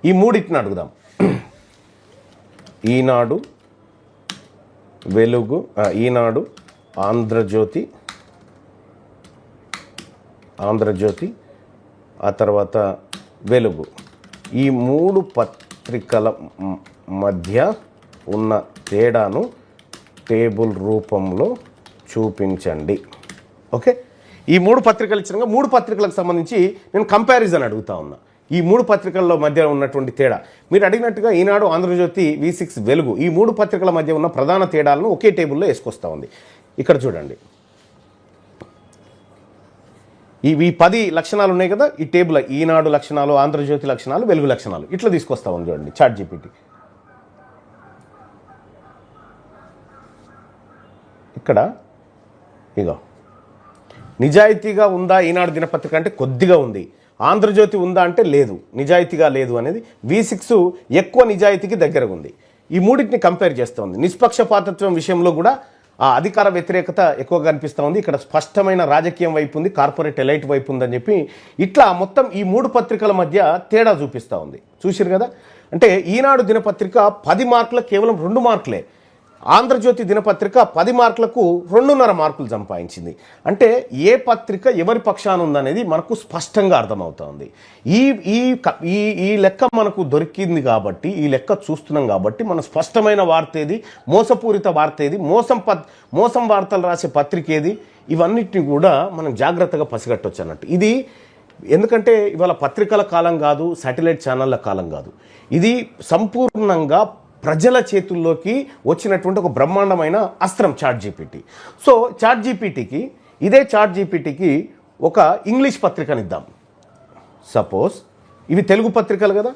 ఈ 3 అడుగుదాం. ఈనాడు, వెలుగు, ఈనాడు, ఆంధ్రజ్యోతి, ఆ తర్వాత వెలుగు, ఈ 3 పత్రికల మధ్య ఉన్న తేడాను టేబుల్ రూపంలో చూపించండి. ఓకే, ఈ 3 పత్రికలు ఇచ్చినాక 3 పత్రికలకు సంబంధించి నేను కంపారిజన్ అడుగుతా ఉన్నా. ఈ 3 పత్రికల్లో మధ్య ఉన్నటువంటి తేడా మీరు అడిగినట్టుగా ఈనాడు, ఆంధ్రజ్యోతి, V6, వెలుగు ఈ 3 పత్రికల మధ్య ఉన్న ప్రధాన తేడాలను ఒకే టేబుల్లో వేసుకొస్తా ఉంది. ఇక్కడ చూడండి, ఇవి 10 లక్షణాలు ఉన్నాయి కదా, ఈ టేబుల్ ఈనాడు లక్షణాలు, ఆంధ్రజ్యోతి లక్షణాలు, వెలుగు లక్షణాలు ఇట్లా తీసుకొస్తా ఉంది చూడండి చాట్ జీపీటీ. ఇక్కడ ఇగో నిజాయితీగా ఉందా ఈనాడు దినపత్రిక అంటే కొద్దిగా ఉంది, ఆంధ్రజ్యోతి ఉందా అంటే లేదు, నిజాయితీగా లేదు అనేది. V6 ఎక్కువ నిజాయితీకి దగ్గరగా ఉంది. ఈ మూడింటిని కంపేర్ చేస్తూ ఉంది. నిష్పక్షపాతత్వం విషయంలో కూడా ఆ అధికార వ్యతిరేకత ఎక్కువగా కనిపిస్తూ ఉంది. ఇక్కడ స్పష్టమైన రాజకీయం వైపు ఉంది, కార్పొరేట్ ఎలైట్ వైపు ఉందని చెప్పి ఇట్లా మొత్తం ఈ 3 పత్రికల మధ్య తేడా చూపిస్తూ ఉంది. చూసిరు కదా, అంటే ఈనాడు దినపత్రిక 10 మార్కులకు కేవలం 2 మార్కులే, ఆంధ్రజ్యోతి దినపత్రిక 10 మార్కులకు 2.5 మార్కులు సంపాదించింది. అంటే ఏ పత్రిక ఎవరి పక్షాన ఉందనేది మనకు స్పష్టంగా అర్థమవుతుంది. ఈ ఈ ఈ లెక్క మనకు దొరికింది కాబట్టి, ఈ లెక్క చూస్తున్నాం కాబట్టి మన స్పష్టమైన వార్త ఏది, మోసపూరిత వార్త ఏది, మోసం వార్తలు రాసే పత్రిక ఏది, ఇవన్నిటిని కూడా మనం జాగ్రత్తగా పసిగట్టవచ్చు అన్నట్టు. ఇది ఎందుకంటే ఇవాళ పత్రికల కాలం కాదు, శాటిలైట్ ఛానళ్ళ కాలం కాదు, ఇది సంపూర్ణంగా ప్రజల చేతుల్లోకి వచ్చినటువంటి ఒక బ్రహ్మాండమైన అస్త్రం చాట్ జీపీటీ. సో ఇదే చాట్ జీపీటీకి ఒక ఇంగ్లీష్ పత్రికనిద్దాం. సపోజ్ ఇవి తెలుగు పత్రికలు కదా,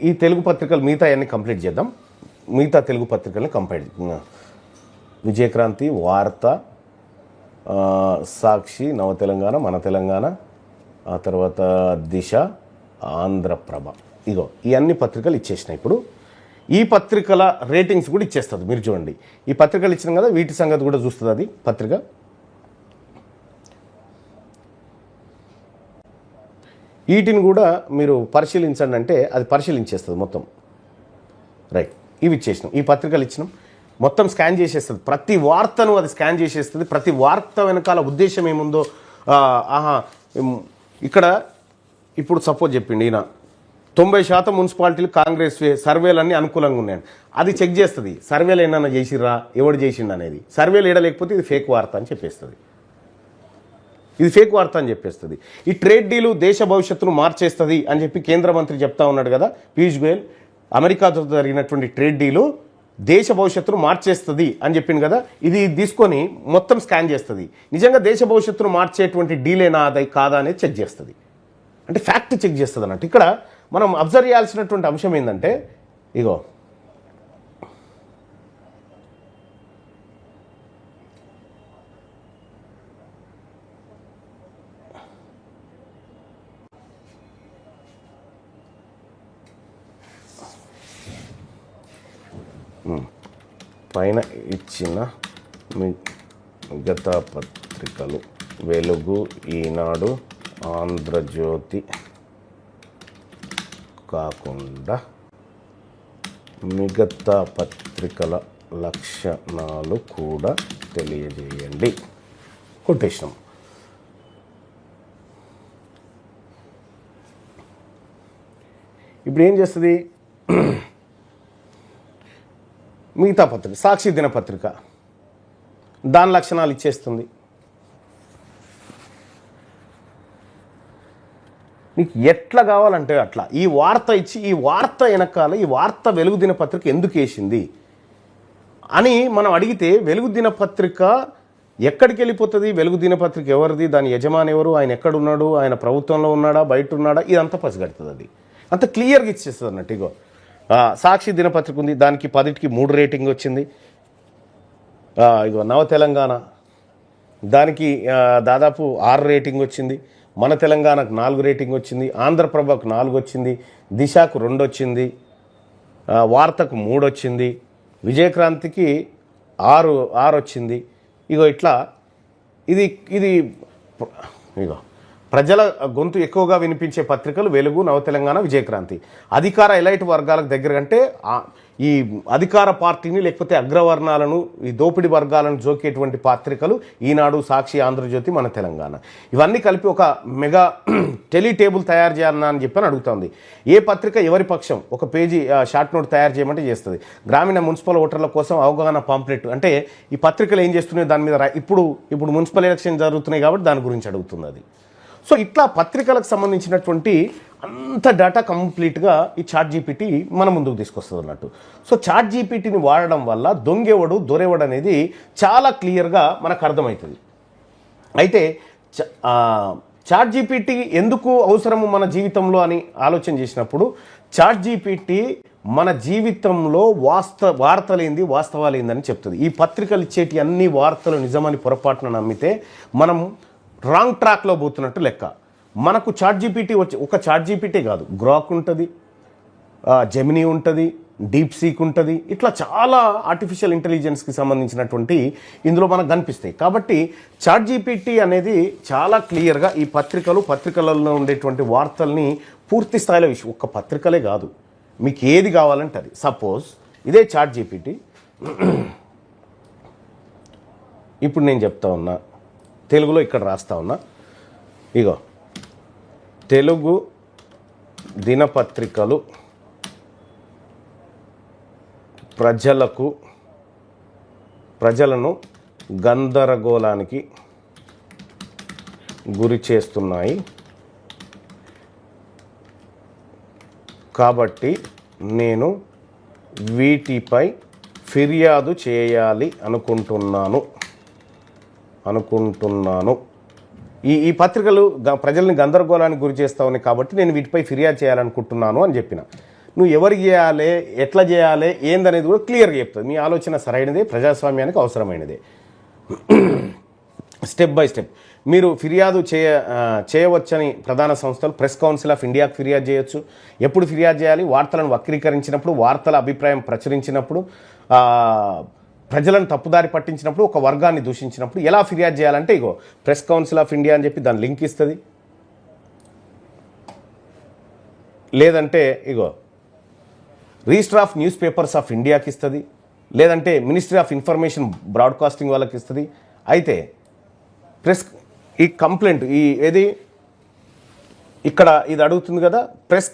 ఈ తెలుగు పత్రికలు మిగతా అన్ని కంప్లీట్ చేద్దాం. మిగతా తెలుగు పత్రికల్ని కంప్లీట్, విజయక్రాంతి, వార్త, సాక్షి, నవ తెలంగాణ, మన తెలంగాణ, ఆ తర్వాత దిశ, ఆంధ్రప్రభ, ఇగో ఈ అన్ని పత్రికలు ఇచ్చేసినాయి. ఇప్పుడు ఈ పత్రికల రేటింగ్స్ కూడా ఇచ్చేస్తుంది. మీరు చూడండి, ఈ పత్రికలు ఇచ్చినాం కదా, వీటి సంగతి కూడా చూస్తుంది అది పత్రిక. వీటిని కూడా మీరు పరిశీలించండి అంటే అది పరిశీలించేస్తుంది మొత్తం. రైట్, ఇవి ఇచ్చేసినాం, ఈ పత్రికలు ఇచ్చినాం, మొత్తం స్కాన్ చేసేస్తుంది. ప్రతి వార్తను అది స్కాన్ చేసేస్తుంది. ప్రతి వార్త వెనకాల ఉద్దేశం ఏముందో ఇక్కడ ఇప్పుడు సపోజ్ చెప్పిండి ఈయన 90% మున్సిపాలిటీలు కాంగ్రెస్ సర్వేలన్నీ అనుకూలంగా ఉన్నాయని అది చెక్ చేస్తుంది. సర్వేలు ఏమన్నా చేసిర్రా, ఎవడు చేసిండు అనేది. సర్వేలు ఏడలేకపోతే ఇది ఫేక్ వార్త అని చెప్పేస్తుంది, ఇది ఫేక్ వార్త అని చెప్పేస్తుంది. ఈ ట్రేడ్ డీలు దేశ భవిష్యత్తును మార్చేస్తుంది అని చెప్పి కేంద్ర మంత్రి చెప్తా ఉన్నాడు కదా పీయూష్ గోయల్. అమెరికాతో జరిగినటువంటి ట్రేడ్ డీలు దేశ భవిష్యత్తును మార్చేస్తుంది అని చెప్పింది కదా, ఇది తీసుకొని మొత్తం స్కాన్ చేస్తుంది. నిజంగా దేశ భవిష్యత్తును మార్చేటువంటి డీలేనా అది కాదా అనేది చెక్ చేస్తుంది. అంటే ఫ్యాక్ట్ చెక్ చేస్తుంది అన్నట్టు. ఇక్కడ మనం అబ్జర్వ్ చేయాల్సినటువంటి అంశం ఏంటంటే ఇగో పైన ఇచ్చిన మిగతా పత్రికలు వెలుగు, ఈనాడు, ఆంధ్రజ్యోతి కాకుండా మిగతా పత్రికల లక్షణాలు కూడా తెలియజేయండి. కొటేషన్. ఇప్పుడు ఏం చేస్తుంది, మిగతా పత్రిక సాక్షి దినపత్రిక దాని లక్షణాలు ఇచ్చేస్తుంది. నీకు ఎట్లా కావాలంటే అట్లా ఈ వార్త ఇచ్చి ఈ వార్త వెనకాల ఈ వార్త వెలుగు దినపత్రిక ఎందుకు వేసింది అని మనం అడిగితే వెలుగు దినపత్రిక ఎక్కడికి వెళ్ళిపోతుంది, వెలుగు దినపత్రిక ఎవరిది, దాని యజమాని ఎవరు, ఆయన ఎక్కడున్నాడు, ఆయన ప్రభుత్వంలో ఉన్నాడా, బయట ఉన్నాడా, ఇదంతా పసిగడుతుంది. అది అంత క్లియర్గా ఇచ్చేస్తుంది అన్నట్టు. ఇగో సాక్షి దినపత్రిక ఉంది, దానికి 10కి 3 రేటింగ్ వచ్చింది. ఇగో నవ తెలంగాణ దానికి దాదాపు 6 రేటింగ్ వచ్చింది. మన తెలంగాణకు 4 రేటింగ్ వచ్చింది. ఆంధ్రప్రభకు 4 వచ్చింది. దిశకు 2 వచ్చింది. వార్తకు 3 వచ్చింది, విజయక్రాంతికి 6 వచ్చింది. ఇగో ఇట్లా ఇది ఇది ఇగో ప్రజల గొంతు ఎక్కువగా వినిపించే పత్రికలు వెలుగు, నవతెలంగాణ, విజయక్రాంతి. అధికార ఎలైట్ వర్గాలకు దగ్గర అంటే ఈ అధికార పార్టీని లేకపోతే అగ్రవర్ణాలను, ఈ దోపిడీ వర్గాలను జోకేటువంటి పత్రికలు ఈనాడు, సాక్షి, ఆంధ్రజ్యోతి, మన తెలంగాణ. ఇవన్నీ కలిపి ఒక మెగా టెలి టేబుల్ తయారు చేయాలన్నా అని చెప్పని అడుగుతుంది. ఏ పత్రిక ఎవరి పక్షం ఒక పేజీ షార్ట్ నోట్ తయారు చేయమంటే చేస్తుంది. గ్రామీణ మున్సిపల్ ఓటర్ల కోసం అవగాహన పాంప్లెట్ అంటే ఈ పత్రికలు ఏం చేస్తున్నాయి దాని మీద ఇప్పుడు మున్సిపల్ ఎలక్షన్ జరుగుతున్నాయి కాబట్టి దాని గురించి అడుగుతుంది అది. సో ఇట్లా పత్రికలకు సంబంధించినటువంటి అంత డేటా కంప్లీట్గా ఈ ChatGPT మన ముందుకు తీసుకొస్తుంది అన్నట్టు. సో ChatGPTని వాడడం వల్ల దొంగెవడు దొరెవడు అనేది చాలా క్లియర్గా మనకు అర్థమవుతుంది. అయితే ChatGPT ఎందుకు అవసరము మన జీవితంలో అని ఆలోచన చేసినప్పుడు ChatGPT మన జీవితంలో వార్తలేంది వాస్తవాలేందని చెప్తుంది. ఈ పత్రికలు ఇచ్చేటి అన్ని వార్తలు నిజమని పొరపాటున నమ్మితే మనం రాంగ్ ట్రాక్లో పోతున్నట్టు లెక్క. మనకు ChatGPT వచ్చి ఒక ChatGPT కాదు, గ్రాక్ ఉంటుంది, జెమినీ ఉంటుంది, డీప్ సీక్ ఉంటుంది, ఇట్లా చాలా ఆర్టిఫిషియల్ ఇంటెలిజెన్స్కి సంబంధించినటువంటి ఇందులో మనకు కనిపిస్తాయి. కాబట్టి ChatGPT అనేది చాలా క్లియర్గా ఈ పత్రికలలో ఉండేటువంటి వార్తల్ని పూర్తి స్థాయిలో ఒక్క పత్రికలే కాదు, మీకు ఏది కావాలంటే అది. సపోజ్ ఇదే ChatGPT ఇప్పుడు నేను చెప్తా ఉన్నా, తెలుగులో ఇక్కడ రాస్తా ఉన్నా, ఇగో తెలుగు దినపత్రికలు ప్రజలను గందరగోళానికి గురి చేస్తున్నాయి కాబట్టి నేను వీటిపై ఫిర్యాదు చేయాలి అనుకుంటున్నాను. ఈ పత్రికలు ప్రజల్ని గందరగోళానికి గురి చేస్తా ఉన్నాయి కాబట్టి నేను వీటిపై ఫిర్యాదు చేయాలనుకుంటున్నాను అని చెప్పిన. నువ్వు ఎవరికి చేయాలి, ఎట్లా చేయాలి, ఏందనేది కూడా క్లియర్గా చెప్తుంది. మీ ఆలోచన సరైనదే, ప్రజాస్వామ్యానికి అవసరమైనదే. స్టెప్ బై స్టెప్ మీరు ఫిర్యాదు చేయవచ్చని ప్రధాన సంస్థలు ప్రెస్ కౌన్సిల్ ఆఫ్ ఇండియాకు ఫిర్యాదు చేయొచ్చు. ఎప్పుడు ఫిర్యాదు చేయాలి? వార్తలను వక్రీకరించినప్పుడు, వార్తల అభిప్రాయం ప్రచురించినప్పుడు, ప్రజలను తప్పుదారి పట్టించినప్పుడు, ఒక వర్గాన్ని దూషించినప్పుడు. ఎలా ఫిర్యాదు చేయాలంటే ఇగో ప్రెస్ కౌన్సిల్ ఆఫ్ ఇండియా అని చెప్పి దాని లింక్ ఇస్తుంది. లేదంటే ఇగో register of news papers of ఇండియాకి ఇస్తుంది. లేదంటే మినిస్ట్రీ ఆఫ్ ఇన్ఫర్మేషన్ బ్రాడ్కాస్టింగ్ వాళ్ళకి ఇస్తుంది. అయితే ఈ కంప్లైంట్ ఏది ఇక్కడ ఇది అడుగుతుంది కదా, ప్రెస్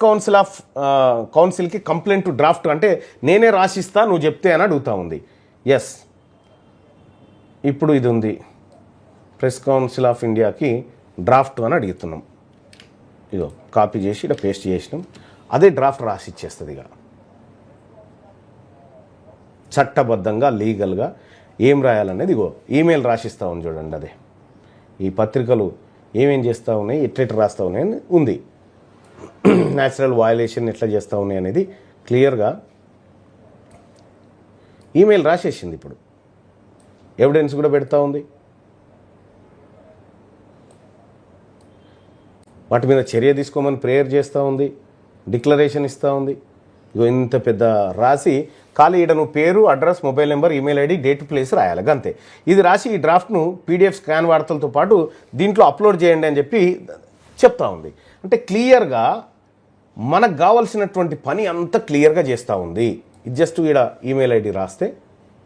కౌన్సిల్కి కంప్లైంట్ డ్రాఫ్ట్ అంటే నేనే రాసిస్తా నువ్వు చెప్తే అని అడుగుతా ఉంది. ఎస్, ఇప్పుడు ఇది ఉంది, ప్రెస్ కౌన్సిల్ ఆఫ్ ఇండియాకి డ్రాఫ్ట్ అని అడుగుతున్నాం. ఇదో కాపీ చేసి ఇక్కడ పేస్ట్ చేసినాం. అదే డ్రాఫ్ట్ రాసి ఇచ్చేస్తుంది. ఇక చట్టబద్ధంగా లీగల్గా ఏం రాయాలనేది ఇగో ఈమెయిల్ రాసిస్తూ ఉంది చూడండి. అదే ఈ పత్రికలు ఏమేం చేస్తూ ఉన్నాయి, ఎట్లెట్ రాస్తూ ఉన్నాయని ఉంది. న్యాచురల్ వయలేషన్ ఎట్లా చేస్తూ ఉన్నాయి అనేది క్లియర్గా ఈమెయిల్ రాసేసింది. ఇప్పుడు ఎవిడెన్స్ కూడా పెడతా ఉంది. వాటి మీద చర్య తీసుకోమని ప్రేయర్ చేస్తూ ఉంది, డిక్లరేషన్ ఇస్తూ ఉంది. ఇగో ఇంత పెద్ద రాసి ఖాళీ ఈడ నువ్వు పేరు, address, mobile number, email ID, date, place రాయాలి అంతే. ఇది రాసి ఈ డ్రాఫ్ట్ను PDF స్కాన్ వార్తలతో పాటు దీంట్లో అప్లోడ్ చేయండి అని చెప్పి చెప్తా ఉంది. అంటే క్లియర్గా మనకు కావాల్సినటువంటి పని అంతా క్లియర్గా చేస్తూ ఉంది. ఇది జస్ట్ ఈడ ఈమెయిల్ ఐడి రాస్తే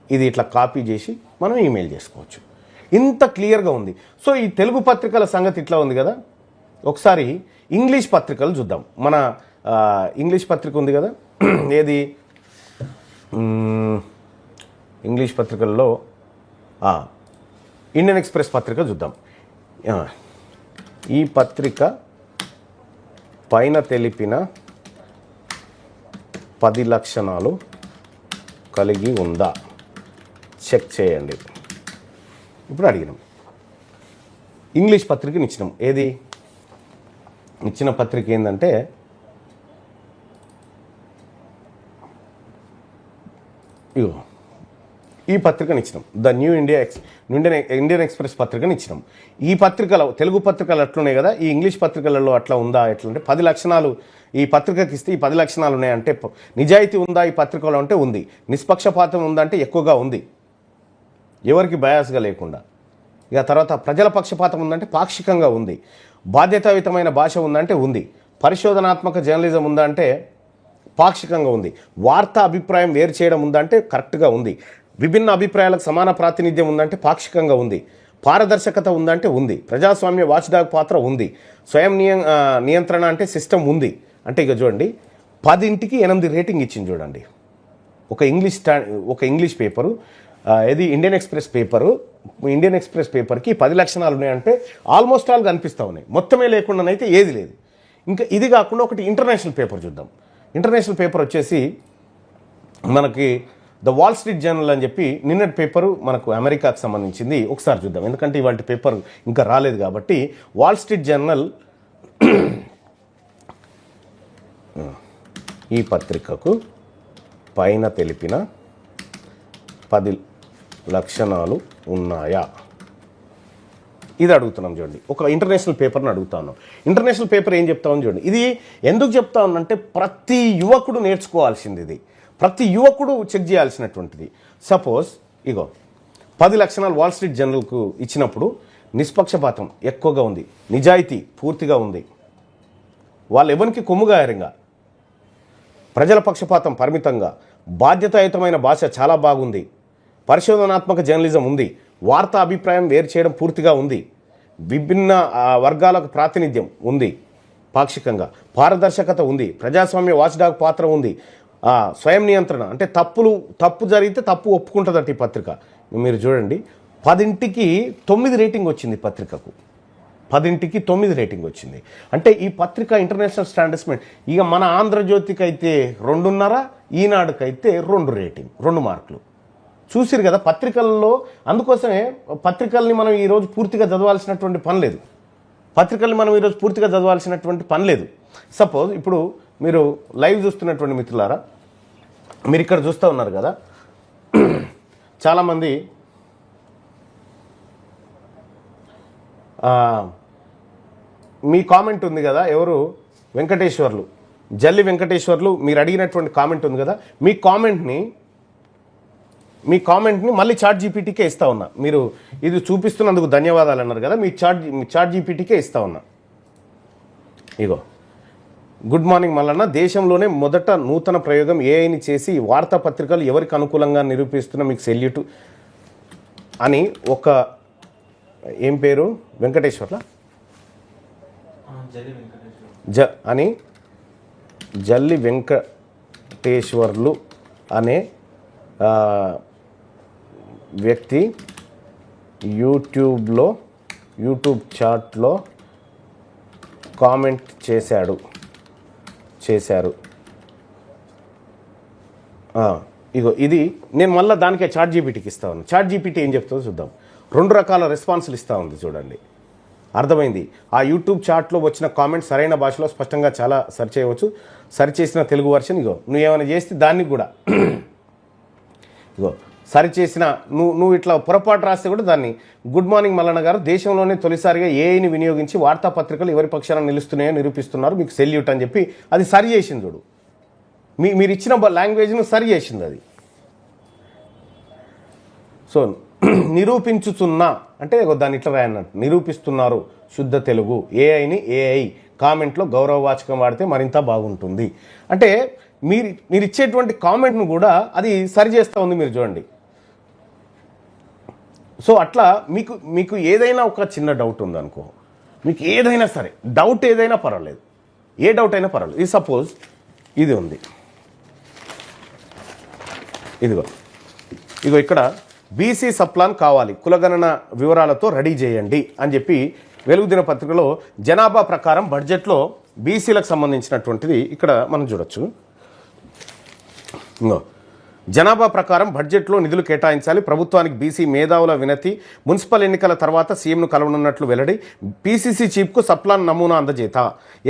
ఇది ఇట్లా కాపీ చేసి మనం ఈమెయిల్ చేసుకోవచ్చు. ఇంత క్లియర్గా ఉంది. సో ఈ తెలుగు పత్రికల సంగతి ఇట్లా ఉంది కదా. ఒకసారి ఇంగ్లీష్ పత్రికలు చూద్దాం. మన ఇంగ్లీష్ పత్రిక ఉంది కదా, ఏది ఇంగ్లీష్ పత్రికల్లో ఇండియన్ ఎక్స్ప్రెస్ పత్రిక చూద్దాం. ఈ పత్రిక పైన తెలిపిన 10 లక్షణాలు కలిగి ఉందా చెక్ చేయండి. ఇప్పుడు అడిగినాం, ఇంగ్లీష్ పత్రికని ఇచ్చినాం. ఏది ఇచ్చిన పత్రిక ఏంటంటే ఇగో ఈ పత్రికను ఇచ్చినాం. ద న్యూ ఇండియన్ ఎక్స్ప్రెస్ పత్రికను ఇచ్చినాం. ఈ పత్రికలో తెలుగు పత్రికలు అట్లున్నాయి కదా, ఈ ఇంగ్లీష్ పత్రికలలో అట్లా ఉందా? ఎట్లంటే 10 లక్షణాలు ఈ పత్రికకి ఇస్తే ఈ 10 లక్షణాలు ఉన్నాయంటే, నిజాయితీ ఉందా ఈ పత్రికలో అంటే ఉంది, నిష్పక్షపాతం ఉందంటే ఎక్కువగా ఉంది, ఎవరికి బయాస్గా లేకుండా. ఇక తర్వాత ప్రజల పక్షపాతం ఉందంటే పాక్షికంగా ఉంది, బాధ్యతాయుతమైన భాష ఉందంటే ఉంది, పరిశోధనాత్మక జర్నలిజం ఉందా అంటే పాక్షికంగా ఉంది, వార్తా అభిప్రాయం వేరు చేయడం ఉందంటే కరెక్ట్గా ఉంది, విభిన్న అభిప్రాయాలకు సమాన ప్రాతినిధ్యం ఉందంటే పాక్షికంగా ఉంది, పారదర్శకత ఉందంటే ఉంది, ప్రజాస్వామ్య వాచ్డాగ్ పాత్ర ఉంది, స్వయం నియంత్రణ అంటే సిస్టమ్ ఉంది. అంటే ఇక చూడండి 10కి 8 రేటింగ్ ఇచ్చింది చూడండి. ఒక ఇంగ్లీష్ పేపరు, ఇది ఇండియన్ ఎక్స్ప్రెస్ పేపర్కి 10 లక్షణాలు ఉన్నాయంటే ఆల్మోస్ట్ ఆల్ కనిపిస్తూ ఉన్నాయి, మొత్తమే లేకుండానైతే ఏది లేదు. ఇంకా ఇది కాకుండా ఒకటి ఇంటర్నేషనల్ పేపర్ చూద్దాం. ఇంటర్నేషనల్ పేపర్ వచ్చేసి మనకి ద వాల్ స్ట్రీట్ జర్నల్ అని చెప్పి నిన్నటి పేపరు మనకు అమెరికాకు సంబంధించింది. ఒకసారి చూద్దాం, ఎందుకంటే ఇవాళ పేపర్ ఇంకా రాలేదు కాబట్టి. వాల్ స్ట్రీట్ జర్నల్ ఈ పత్రికకు పైన తెలిపిన 10 లక్షణాలు ఉన్నాయా, ఇది అడుగుతున్నాం చూడండి. ఒక ఇంటర్నేషనల్ పేపర్ని అడుగుతాను. ఇంటర్నేషనల్ పేపర్ ఏం చెప్తామని చూడండి. ఇది ఎందుకు చెప్తా ఉన్నంటే ప్రతి యువకుడు నేర్చుకోవాల్సింది, ఇది ప్రతి యువకుడు చెక్ చేయాల్సినటువంటిది. సపోజ్ ఇగో 10 లక్షణాలు వాల్ స్ట్రీట్ జర్నల్కు ఇచ్చినప్పుడు నిష్పక్షపాతం ఎక్కువగా ఉంది, నిజాయితీ పూర్తిగా ఉంది, వాళ్ళు ఎవరికి కొమ్ముగాయరంగా, ప్రజల పక్షపాతం పరిమితంగా, బాధ్యతాయుతమైన భాష చాలా బాగుంది, పరిశోధనాత్మక జర్నలిజం ఉంది, వార్తా అభిప్రాయం వేరు చేయడం పూర్తిగా ఉంది, విభిన్న వర్గాలకు ప్రాతినిధ్యం ఉంది పాక్షికంగా, పారదర్శకత ఉంది, ప్రజాస్వామ్య వాచ్డాగ్ పాత్ర ఉంది, స్వయం నియంత్రణ అంటే తప్పు జరిగితే తప్పు ఒప్పుకుంటుందట ఈ పత్రిక. మీరు చూడండి 10కి 9 రేటింగ్ వచ్చింది పత్రికకు, 10కి 9 రేటింగ్ వచ్చింది. అంటే ఈ పత్రిక ఇంటర్నేషనల్ స్టాండర్డ్స్ మీద. ఇక మన ఆంధ్రజ్యోతికి అయితే 2.5, ఈనాడుకైతే 2 రేటింగ్, 2 మార్కులు. చూసిరు కదా పత్రికల్లో. అందుకోసమే పత్రికల్ని మనం ఈరోజు పూర్తిగా చదవాల్సినటువంటి పని లేదు. సపోజ్ ఇప్పుడు మీరు లైవ్ చూస్తున్నటువంటి మిత్రులారా, మీరు ఇక్కడ చూస్తూ ఉన్నారు కదా, చాలామంది మీ కామెంట్ ఉంది కదా, ఎవరు జల్లి వెంకటేశ్వర్లు మీరు అడిగినటువంటి కామెంట్ ఉంది కదా, మీ కామెంట్ని మళ్ళీ చాట్ జీపీటీకే ఇస్తా ఉన్నా. మీరు ఇది చూపిస్తున్నందుకు ధన్యవాదాలు అన్నారు కదా, మీ చాట్ జీపీటీకే ఇస్తా ఉన్నా. ఇగో గుడ్ మార్నింగ్ మల్లన్న, దేశంలోనే మొదట నూతన ప్రయోగం ఏఐని చేసి వార్తాపత్రికలు ఎవరికి అనుకూలంగా నిరూపిస్తున్నా మీకు సెల్యూటు అని ఒక ఏం పేరు వెంకటేశ్వర్ల జల్లి వెంకటేశ్వర్లు అనే వ్యక్తి యూట్యూబ్ చాట్లో కామెంట్ చేశారు. ఇగో ఇది నేను మళ్ళీ దానికే చాట్ జీపీటీకి ఇస్తా ఉన్నాను. చాట్ జీపీటీ ఏం చెప్తుందో చూద్దాం. 2 రకాల రెస్పాన్సులు ఇస్తూ ఉంది చూడండి, అర్థమైంది. ఆ యూట్యూబ్ చాట్లో వచ్చిన కామెంట్ సరైన భాషలో స్పష్టంగా చాలా సెర్చ్ చేయవచ్చు. సెర్చ్ చేసిన తెలుగు వర్షన్ ఇగో, నువ్వేమైనా చేస్తే దానికి కూడా ఇగో సరిచేసిన నువ్వు ఇట్లా పొరపాటు రాస్తే కూడా దాన్ని గుడ్ మార్నింగ్ మల్లన్న గారు, దేశంలోనే తొలిసారిగా ఏఐని వినియోగించి వార్తాపత్రికలు ఎవరి పక్షాన నిలుస్తున్నాయో నిరూపిస్తున్నారు, మీకు సెల్యూట్ అని చెప్పి అది సరి చేసింది చూడు. మీరు ఇచ్చిన లాంగ్వేజ్ను సరి చేసింది అది. సో నిరూపించుతున్నా అంటే దాన్ని ఇట్లా రాయన్నట్టు, నిరూపిస్తున్నారు శుద్ధ తెలుగు, ఏఐ కామెంట్లో గౌరవవాచకం వాడితే మరింత బాగుంటుంది అంటే మీరు ఇచ్చేటువంటి కామెంట్ను కూడా అది సరి చేస్తూ ఉంది. మీరు చూడండి. సో అట్లా మీకు ఏదైనా ఒక చిన్న డౌట్ ఉందనుకో, మీకు ఏదైనా సరే డౌట్ ఏదైనా పర్వాలేదు, ఏ డౌట్ అయినా పర్వాలేదు. ఇది సపోజ్ ఇది ఉంది, ఇదిగో ఇక్కడ బీసీ సప్లాన్ కావాలి, కులగణన వివరాలతో రెడీ చేయండి అని చెప్పి వెలుగు దినపత్రికలో జనాభా ప్రకారం బడ్జెట్లో బీసీలకు సంబంధించినటువంటిది ఇక్కడ మనం చూడొచ్చు. జనాభా ప్రకారం బడ్జెట్లో నిధులు కేటాయించాలి, ప్రభుత్వానికి బీసీ మేధావుల వినతి, మున్సిపల్ ఎన్నికల తర్వాత సీఎంను కలవనున్నట్లు వెల్లడి, పీసీసీ చీఫ్కు సప్లాన్ నమూనా అందజేత,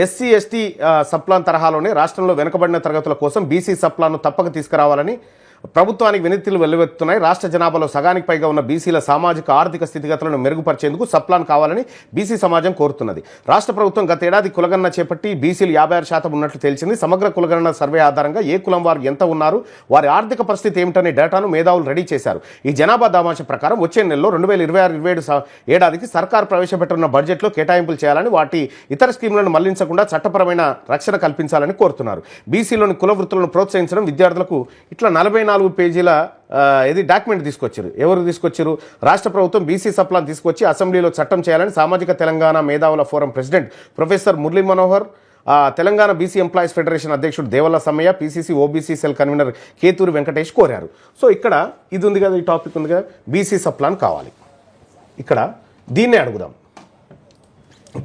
ఎస్సీ ఎస్టీ సప్లాన్ తరహాలోనే రాష్ట్రంలో వెనుకబడిన తరగతుల కోసం బీసీ సప్లాన్ను తప్పక తీసుకురావాలని ప్రభుత్వానికి వినతులు వెల్లువెత్తున్నాయి. రాష్ట్ర జనాభాలో సగానికి పైగా ఉన్న బీసీల సామాజిక ఆర్థిక స్థితిగతులను మెరుగుపరిచేందుకు సప్లాన్ కావాలని బీసీ సమాజం కోరుతున్నది. రాష్ట్ర ప్రభుత్వం గత ఏడాది కులగణన చేపట్టి బీసీలు 56% ఉన్నట్లు తేల్చింది. సమగ్ర కులగణన సర్వే ఆధారంగా ఏ కులం వారు ఎంత ఉన్నారు, వారి ఆర్థిక పరిస్థితి ఏమిటనే డేటాను మేధావులు రెడీ చేశారు. ఈ జనాభా దామాష ప్రకారం వచ్చే నెలలో 2026-27 ఏడాదికి సర్కారు ప్రవేశపెట్టున్న బడ్జెట్లో కేటాయింపులు చేయాలని, వాటి ఇతర స్కీములను మళ్లించకుండా చట్టపరమైన రక్షణ కల్పించాలని కోరుతున్నారు. బీసీలోని కుల వృత్తులను ప్రోత్సహించడం, విద్యార్థులకు ఇట్లా 44 పేజీల ఇది డాక్యుమెంట్ తీసుకొచ్చారు. ఎవరు తీసుకొచ్చారు? రాష్ట్ర ప్రభుత్వం బీసీ సప్లాన్ తీసుకొచ్చి అసెంబ్లీలో చట్టం చేయాలని సామాజిక తెలంగాణ మేధావుల forum president professor Murali Manohar, Telangana BC employees federation అధ్యక్షుడు Devalla Sammaiah, PCC OBC cell convener Keturi Venkatesh కోరారు. సో ఇక్కడ ఇది ఉంది కదా, ఈ టాపిక్ ఉంది కదా, బీసీ సప్లాన్ కావాలి. ఇక్కడ దీన్నే అడుగుదాం.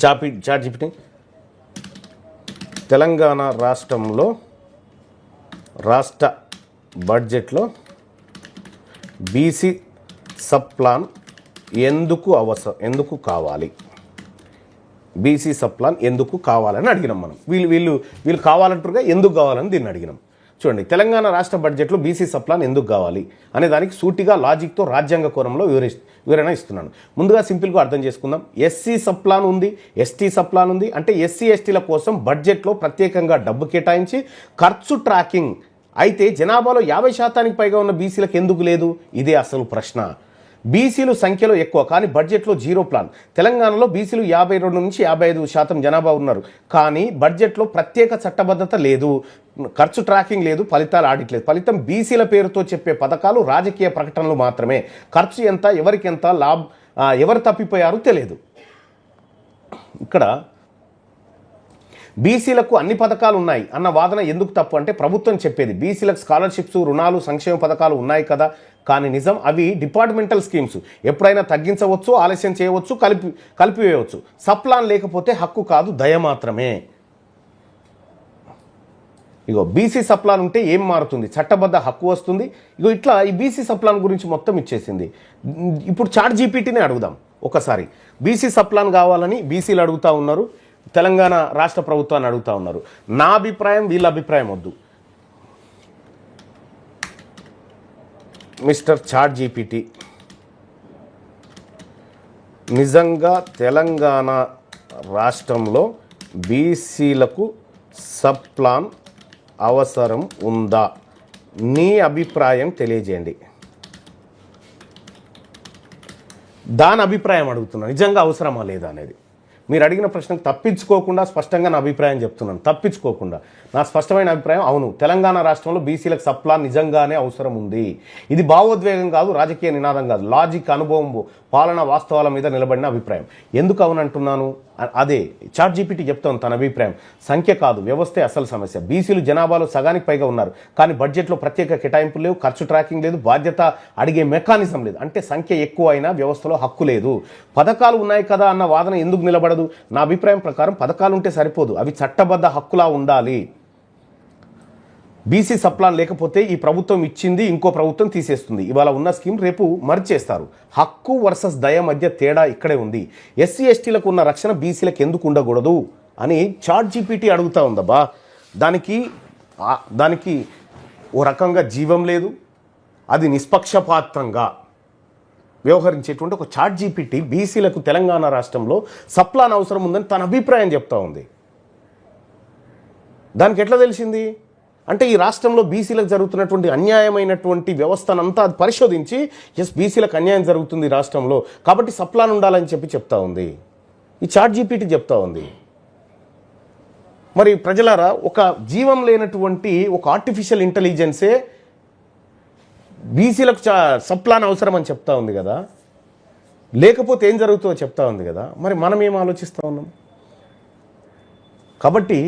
చాట్ జీపీటీ తెలంగాణ రాష్ట్రంలో రాష్ట్ర బడ్జెట్లో బీసీ సప్లాన్ ఎందుకు కావాలి, బీసీ సప్లాన్ ఎందుకు కావాలని అడిగినాం మనం. వీళ్ళు కావాలంటారుగా, ఎందుకు కావాలని దీన్ని అడిగినాం. చూడండి, తెలంగాణ రాష్ట్ర బడ్జెట్లో బీసీ సప్లాన్ ఎందుకు కావాలి అనే దానికి సూటిగా లాజిక్తో రాజ్యాంగ కోణంలో వివరణ ఇస్తున్నాను. ముందుగా సింపుల్గా అర్థం చేసుకుందాం. ఎస్సీ సప్లాన్ ఉంది, ఎస్టీ సప్లాన్ ఉంది. అంటే ఎస్సీ ఎస్టీల కోసం బడ్జెట్లో ప్రత్యేకంగా డబ్బు కేటాయించి ఖర్చు ట్రాకింగ్. అయితే జనాభాలో 50% పైగా ఉన్న బీసీలకు ఎందుకు లేదు? ఇదే అసలు ప్రశ్న. బీసీలు సంఖ్యలో ఎక్కువ, కానీ బడ్జెట్లో జీరో ప్లాన్. తెలంగాణలో బీసీలు 52 నుంచి 55% జనాభా ఉన్నారు, కానీ బడ్జెట్లో ప్రత్యేక చట్టబద్ధత లేదు, ఖర్చు ట్రాకింగ్ లేదు, ఫలితాలు ఆడిట్ లేదు. ఫలితం బీసీల పేరుతో చెప్పే పథకాలు రాజకీయ ప్రకటనలు మాత్రమే. ఖర్చు ఎంత, ఎవరికి ఎంత, ఎవరు తప్పిపోయారో తెలియదు. ఇక్కడ బీసీలకు అన్ని పథకాలు ఉన్నాయి అన్న వాదన ఎందుకు తప్పు అంటే, ప్రభుత్వం చెప్పేది బీసీలకు స్కాలర్షిప్స్, రుణాలు, సంక్షేమ పథకాలు ఉన్నాయి కదా, కానీ నిజం అవి డిపార్ట్మెంటల్ స్కీమ్స్. ఎప్పుడైనా తగ్గించవచ్చు, ఆలస్యం చేయవచ్చు, కలిపివేయవచ్చు. సప్లాన్ లేకపోతే హక్కు కాదు, దయ మాత్రమే. ఇగో బీసీ సప్లాన్ ఉంటే ఏం మారుతుంది? చట్టబద్ధ హక్కు వస్తుంది. ఇగో ఇట్లా ఈ బీసీ సప్లాన్ గురించి మొత్తం ఇచ్చేసింది. ఇప్పుడు చాట్ జీపీటీనే అడుగుదాం ఒకసారి. బీసీ సప్లాన్ కావాలని బీసీలు అడుగుతూ ఉన్నారు, తెలంగాణ రాష్ట్ర ప్రభుత్వాన్ని అడుగుతూ ఉన్నారు. నా అభిప్రాయం, వీళ్ళ అభిప్రాయం వద్దు. మిస్టర్ చాట్ జీపీటీ, నిజంగా తెలంగాణ రాష్ట్రంలో బీసీలకు సప్లాన్ అవసరం ఉందా? నీ అభిప్రాయం తెలియజేయండి. దాని అభిప్రాయం అడుగుతున్నా, నిజంగా అవసరమా లేదా అనేది. మీరు అడిగిన ప్రశ్నకు తప్పించుకోకుండా స్పష్టంగా నా అభిప్రాయం చెప్తున్నాను. తప్పించుకోకుండా నా స్పష్టమైన అభిప్రాయం, అవును, తెలంగాణ రాష్ట్రంలో బీసీలకు సప్లాన్ నిజంగానే అవసరం ఉంది. ఇది భావోద్వేగం కాదు, రాజకీయ నినాదం కాదు, లాజిక్, అనుభవం, పాలన, వాస్తవాల మీద నిలబడిన అభిప్రాయం. ఎందుకు అవునంటున్నాను? అదే చాట్ జీపీటీ చెప్తాను తన అభిప్రాయం. సంఖ్య కాదు, వ్యవస్థే అసలు సమస్య. బీసీలు జనాభాలో సగానికి పైగా ఉన్నారు, కానీ బడ్జెట్లో ప్రత్యేక కేటాయింపులు లేవు, ఖర్చు ట్రాకింగ్ లేదు, బాధ్యత అడిగే మెకానిజం లేదు. అంటే సంఖ్య ఎక్కువ అయినా వ్యవస్థలో హక్కు లేదు. పథకాలు ఉన్నాయి కదా అన్న వాదన ఎందుకు నిలబడదు? నా అభిప్రాయం ప్రకారం పథకాలు ఉంటే సరిపోదు, అవి చట్టబద్ధ హక్కులా ఉండాలి. బీసీ సప్లాన్ లేకపోతే ఈ ప్రభుత్వం ఇచ్చింది ఇంకో ప్రభుత్వం తీసేస్తుంది. ఇవాళ ఉన్న స్కీమ్ రేపు మర్చేస్తారు. హక్కు వర్సెస్ దయ మధ్య తేడా ఇక్కడే ఉంది. ఎస్సీ ఎస్టీలకు ఉన్న రక్షణ బీసీలకు ఎందుకు ఉండకూడదు అని చాట్ జీపీటీ అడుగుతూ ఉందబ్బా. దానికి ఓ రకంగా జీవం లేదు, అది నిష్పక్షపాతంగా వ్యవహరించేటువంటి ఒక చాట్ జీపీటీ బీసీలకు తెలంగాణ రాష్ట్రంలో సప్లాన్ అవసరం ఉందని తన అభిప్రాయం చెప్తా ఉంది. దానికి ఎట్లా తెలిసింది అంటే, ఈ రాష్ట్రంలో బీసీలకు జరుగుతున్నటువంటి అన్యాయమైనటువంటి వ్యవస్థనంతా అది పరిశోధించి, ఎస్, బీసీలకు అన్యాయం జరుగుతుంది రాష్ట్రంలో, కాబట్టి సప్లాన్ ఉండాలని చెప్తా ఉంది. ఈ చాట్ జీపీటీ చెప్తా ఉంది. మరి ప్రజలారా, ఒక జీవం లేనటువంటి ఒక ఆర్టిఫిషియల్ ఇంటెలిజెన్సే బీసీలకు సప్లాన్ అవసరం అని చెప్తా ఉంది కదా, లేకపోతే ఏం జరుగుతుందో చెప్తా ఉంది కదా. మరి మనం ఏం ఆలోచిస్తూ ఉన్నాం? కాబట్టి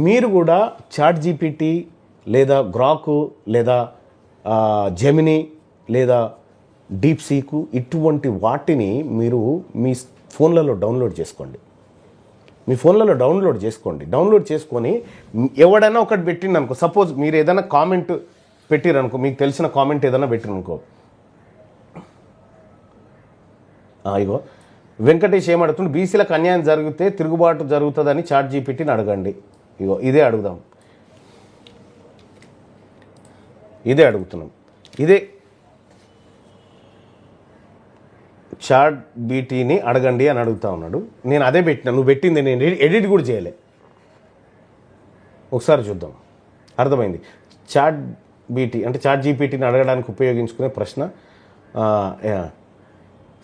మీరు కూడా చాట్ జీపీటీ లేదా గ్రాకు లేదా జెమినీ లేదా డీప్సీకు ఇటువంటి వాటిని మీరు మీ ఫోన్లలో డౌన్లోడ్ చేసుకోండి. మీ ఫోన్లలో డౌన్లోడ్ చేసుకొని ఎవడైనా ఒకటి పెట్టిండనుకో, సపోజ్ మీరు ఏదైనా కామెంట్ పెట్టిరనుకో, మీకు తెలిసిన కామెంట్ ఏదైనా పెట్టిరనుకో, ఇగో వెంకటేష్ ఏమడుగుతుండే, బీసీలకు అన్యాయం జరిగితే తిరుగుబాటు జరుగుతుందని చాట్ జీపీటీని అడగండి. ఇగో ఇదే అడుగుతున్నాం. ఇదే చాట్ బీటీని అడగండి అని అడుగుతా ఉన్నాడు. నేను అదే పెట్టినా, నువ్వు పెట్టింది నేను ఎడిట్ కూడా చేయలే. ఒకసారి చూద్దాం, అర్థమైంది. చాట్ బీటీ అంటే చాట్ జీపీటీని అడగడానికి ఉపయోగించుకునే ప్రశ్న,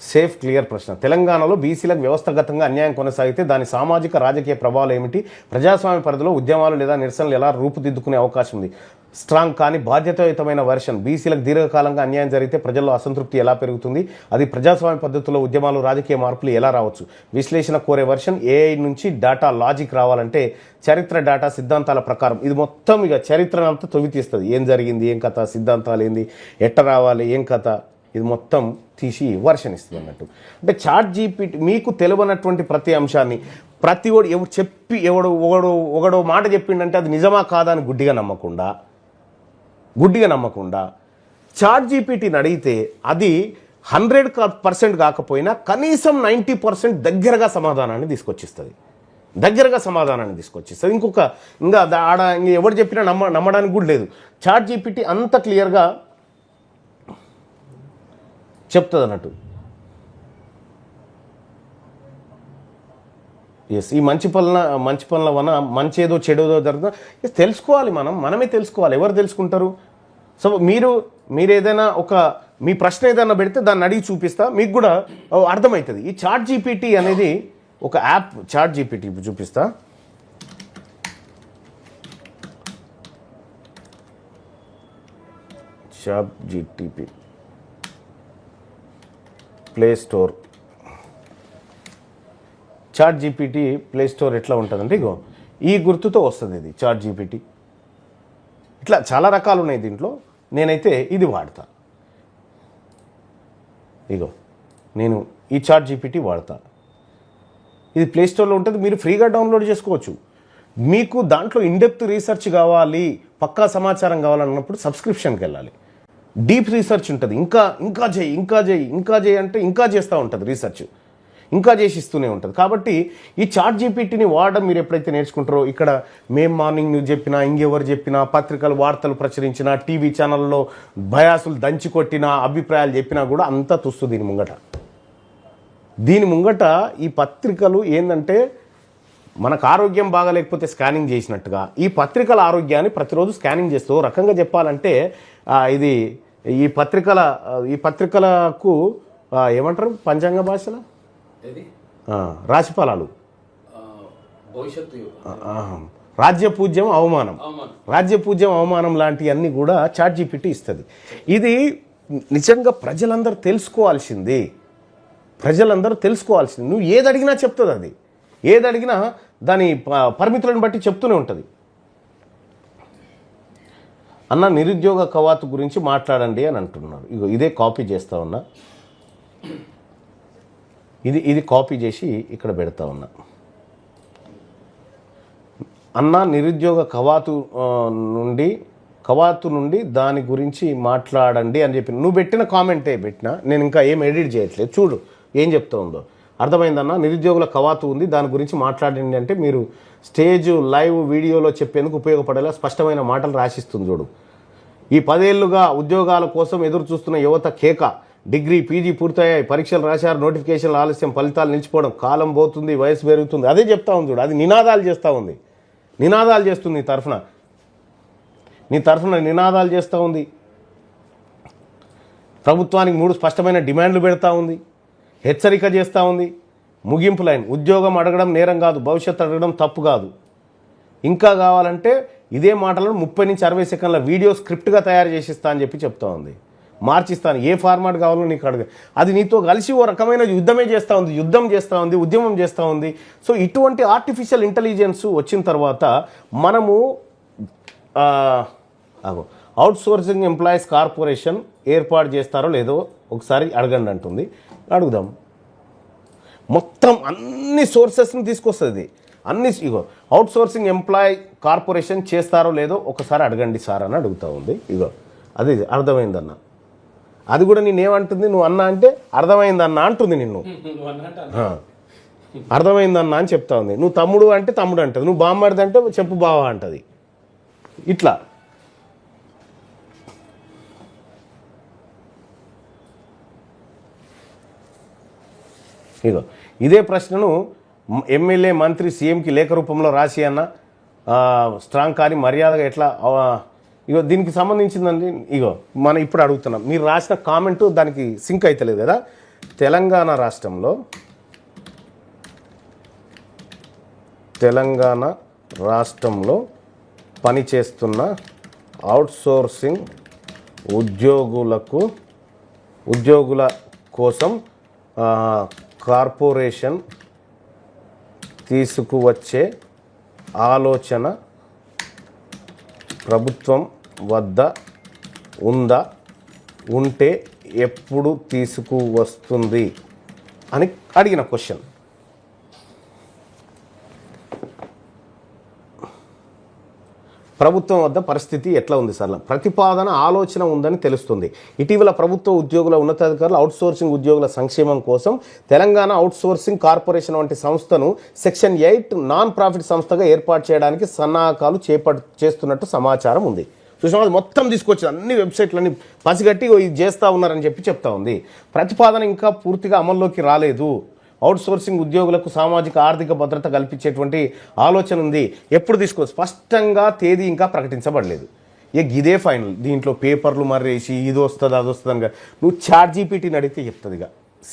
సేఫ్ క్లియర్ ప్రశ్న. తెలంగాణలో బీసీలకు వ్యవస్థాగతంగా అన్యాయం కొనసాగితే దాని సామాజిక రాజకీయ ప్రభావాలు ఏమిటి? ప్రజాస్వామ్య పరిధిలో ఉద్యమాలు లేదా నిరసనలు ఎలా రూపుదిద్దుకునే అవకాశం ఉంది? స్ట్రాంగ్ కానీ బాధ్యతాయుతమైన వెర్షన్. బీసీలకు దీర్ఘకాలంగా అన్యాయం జరిగితే ప్రజల్లో అసంతృప్తి ఎలా పెరుగుతుంది? అది ప్రజాస్వామ్య పద్ధతిలో ఉద్యమాలు రాజకీయ మార్పులు ఎలా రావచ్చు? విశ్లేషణ కోరే వెర్షన్. ఏఐ నుంచి డేటా లాజిక్ రావాలంటే చరిత్ర డేటా సిద్ధాంతాల ప్రకారం. ఇది మొత్తం ఇక చరిత్ర అంతా తొవితీస్తుంది. ఏం జరిగింది, ఏం కథ, సిద్ధాంతాలు ఏంది, ఎట్ట రావాలి, ఏం కథ, ఇది మొత్తం తీసి వర్షన్ ఇస్తుంది అన్నట్టు. అంటే చాట్ జీపీటీ మీకు తెలియనటువంటి ప్రతి అంశాన్ని ప్రతి ఒడు ఎవరు చెప్పి ఒకడో మాట చెప్పిండంటే అది నిజమా కాదా అని గుడ్డిగా నమ్మకుండా చాట్ జీపీటీని అడిగితే అది 100% కాకపోయినా కనీసం 90% దగ్గరగా సమాధానాన్ని తీసుకొచ్చిస్తుంది. ఇంకా ఎవరు చెప్పినా నమ్మడానికి కూడా లేదు. చాట్ జీపీటీ అంత క్లియర్గా చెప్తుంది అన్నట్టు. ఎస్, ఈ మంచి పనుల వల్ల మంచి ఏదో చెడేదో జరుగుతుందో తెలుసుకోవాలి. మనమే తెలుసుకోవాలి. ఎవరు తెలుసుకుంటారు? సో మీరు ఏదైనా మీ ప్రశ్న ఏదైనా పెడితే దాన్ని అడిగి చూపిస్తా, మీకు కూడా అర్థమవుతుంది. ఈ చాట్ జీపీటీ అనేది ఒక యాప్. చాట్ జీపీటీ చూపిస్తా. Chat GPT play store. Chat GPT play store ఎట్లా ఉంటుందంటే ఇగో ఈ గుర్తుతో వస్తుంది. ఇది చాట్ జీపీటీ. ఇట్లా చాలా రకాలు ఉన్నాయి దీంట్లో. నేనైతే ఇది వాడతా. ఇగో నేను ఈ చాట్ జీపీటీ వాడతా. ఇది ప్లే స్టోర్లో ఉంటుంది, మీరు ఫ్రీగా డౌన్లోడ్ చేసుకోవచ్చు. మీకు దాంట్లో ఇన్డెప్త్ రీసెర్చ్ కావాలి, పక్కా సమాచారం కావాలన్నప్పుడు సబ్స్క్రిప్షన్కి వెళ్ళాలి. డీప్ రీసెర్చ్ ఉంటుంది. ఇంకా చేయి అంటే ఇంకా చేస్తూ ఉంటుంది రీసెర్చ్, ఇంకా చేసి ఇస్తూనే ఉంటుంది. కాబట్టి ఈ చాట్ జీపీటీని వాడడం మీరు ఎప్పుడైతే నేర్చుకుంటారో, ఇక్కడ మేము మార్నింగ్ న్యూస్ చెప్పినా, ఇంకెవరు చెప్పినా, పత్రికలు వార్తలు ప్రచురించినా, టీవీ ఛానల్లో బయాసులు దంచి కొట్టినా, అభిప్రాయాలు చెప్పినా కూడా అంతా తుస్తు దీని ముంగట ఈ పత్రికలు ఏంటంటే మనకు ఆరోగ్యం బాగాలేకపోతే స్కానింగ్ చేసినట్టుగా ఈ పత్రికల ఆరోగ్యాన్ని ప్రతిరోజు స్కానింగ్ చేస్తూ రకంగా చెప్పాలంటే ఇది ఈ పత్రికలకు ఏమంటారు పంచాంగ భాషలో రాశిఫలాలు, రాజ్యపూజ్యం అవమానం లాంటివన్నీ కూడా చాట్ జీపీటీ ఇస్తుంది. ఇది నిజంగా ప్రజలందరూ తెలుసుకోవాల్సింది. నువ్వు ఏది అడిగినా చెప్తుంది. అది ఏది అడిగినా దాని పరిమితులను బట్టి చెప్తూనే ఉంటుంది. అన్న నిరుద్యోగ కవాతు గురించి మాట్లాడండి అని అంటున్నారు. ఇదే కాపీ చేస్తా ఉన్నా. ఇది కాపీ చేసి ఇక్కడ పెడతా ఉన్నా. అన్న నిరుద్యోగ కవాతు నుండి దాని గురించి మాట్లాడండి అని చెప్పి నువ్వు పెట్టిన కామెంటే పెట్టినా, నేను ఇంకా ఏం ఎడిట్ చేయట్లేదు. చూడు ఏం చెప్తా ఉందో. అర్థమైందన్న, నిరుద్యోగుల కవాతు ఉంది, దాని గురించి మాట్లాడండి అంటే మీరు స్టేజ్ లైవ్ వీడియోలో చెప్పేందుకు ఉపయోగపడేలా స్పష్టమైన మాటలు రాసిస్తుంది. చూడు, ఈ 10 ఏళ్లుగా ఉద్యోగాల కోసం ఎదురు చూస్తున్న యువత కేక. డిగ్రీ పీజీ పూర్తయ్యాయి, పరీక్షలు రాశారు, నోటిఫికేషన్లు ఆలస్యం, ఫలితాలు నిలిచిపోవడం, కాలం పోతుంది, వయసు పెరుగుతుంది. అదే చెప్తా ఉంది చూడు. అది నినాదాలు చేస్తుంది నీ తరఫున నినాదాలు చేస్తూ ఉంది. ప్రభుత్వానికి 3 స్పష్టమైన డిమాండ్లు పెడతా ఉంది, హెచ్చరిక చేస్తూ ఉంది. ముగింపు లైన్, ఉద్యోగం అడగడం నేరం కాదు, భవిష్యత్తు అడగడం తప్పు కాదు. ఇంకా కావాలంటే ఇదే మాటలను 30 నుంచి 60 సెకండ్ల వీడియో స్క్రిప్ట్గా తయారు చేసిస్తా అని చెప్తా ఉంది. మార్చిస్తాను, ఏ ఫార్మాట్ కావాలో నీకు అడగ. అది నీతో కలిసి ఓ రకమైన యుద్ధం చేస్తూ ఉంది, ఉద్యమం చేస్తూ ఉంది. సో ఇటువంటి ఆర్టిఫిషియల్ ఇంటెలిజెన్స్ వచ్చిన తర్వాత మనము అవుట్సోర్సింగ్ ఎంప్లాయీస్ కార్పొరేషన్ ఏర్పాటు చేస్తారో లేదో ఒకసారి అడగండి అంటుంది. అడుగుదాం. మొత్తం అన్ని సోర్సెస్ని తీసుకొస్తుంది. అవుట్సోర్సింగ్ ఎంప్లాయీ కార్పొరేషన్ చేస్తారో లేదో ఒకసారి అడగండి సార్ అని అడుగుతూ ఉంది. అది అర్థమైందన్న. అది కూడా నేనేమంటుంది, నువ్వు అన్నా అంటే అర్థమైందన్న అంటుంది. అర్థమైందన్న అని చెప్తా ఉంది. నువ్వు తమ్ముడు అంటే తమ్ముడు అంటది, నువ్వు బామ్మడిది అంటే చెప్పు బావ అంటది. ఇట్లా ఇగో ఇదే ప్రశ్నను ఎమ్మెల్యే మంత్రి సీఎంకి లేఖ రూపంలో రాసి అన్న స్ట్రాంగ్ కానీ మర్యాదగా ఎట్లా ఇగో దీనికి సంబంధించిందండి. ఇగో మనం ఇప్పుడు అడుగుతున్నాం, మీరు రాసిన కామెంటు దానికి సింక్ అవుతలేదు కదా. తెలంగాణ రాష్ట్రంలో పనిచేస్తున్న అవుట్సోర్సింగ్ ఉద్యోగుల కోసం కార్పొరేషన్ తీసుకువచ్చే ఆలోచన ప్రభుత్వం వద్ద ఉంటే ఎప్పుడు తీసుకువస్తుంది అని అడిగిన క్వశ్చన్. ప్రభుత్వం వద్ద పరిస్థితి ఎట్లా ఉంది సార్? ప్రతిపాదన ఆలోచన ఉందని తెలుస్తుంది. ఇటీవల ప్రభుత్వ ఉద్యోగుల ఉన్నతాధికారులు అవుట్సోర్సింగ్ ఉద్యోగుల సంక్షేమం కోసం తెలంగాణ అవుట్సోర్సింగ్ కార్పొరేషన్ వంటి సంస్థను సెక్షన్ 8 నాన్ ప్రాఫిట్ సంస్థగా ఏర్పాటు చేయడానికి సన్నాహకాలు చేస్తున్నట్టు సమాచారం ఉంది. చూసినా అది మొత్తం తీసుకొచ్చి అన్ని వెబ్సైట్లన్నీ పసిగట్టి ఇది చేస్తూ ఉన్నారని చెప్తా ఉంది. ప్రతిపాదన ఇంకా పూర్తిగా అమల్లోకి రాలేదు. అవుట్సోర్సింగ్ ఉద్యోగులకు సామాజిక ఆర్థిక భద్రత కల్పించేటువంటి ఆలోచన ఉంది. ఎప్పుడు స్పష్టంగా తేదీ ఇంకా ప్రకటించబడలేదు. ఇదే ఫైనల్. దీంట్లో పేపర్లు మర్రేసి ఇది వస్తుంది అది వస్తుంది అని నువ్వు చాట్ జీపీటీని అడిగితే చెప్తుంది.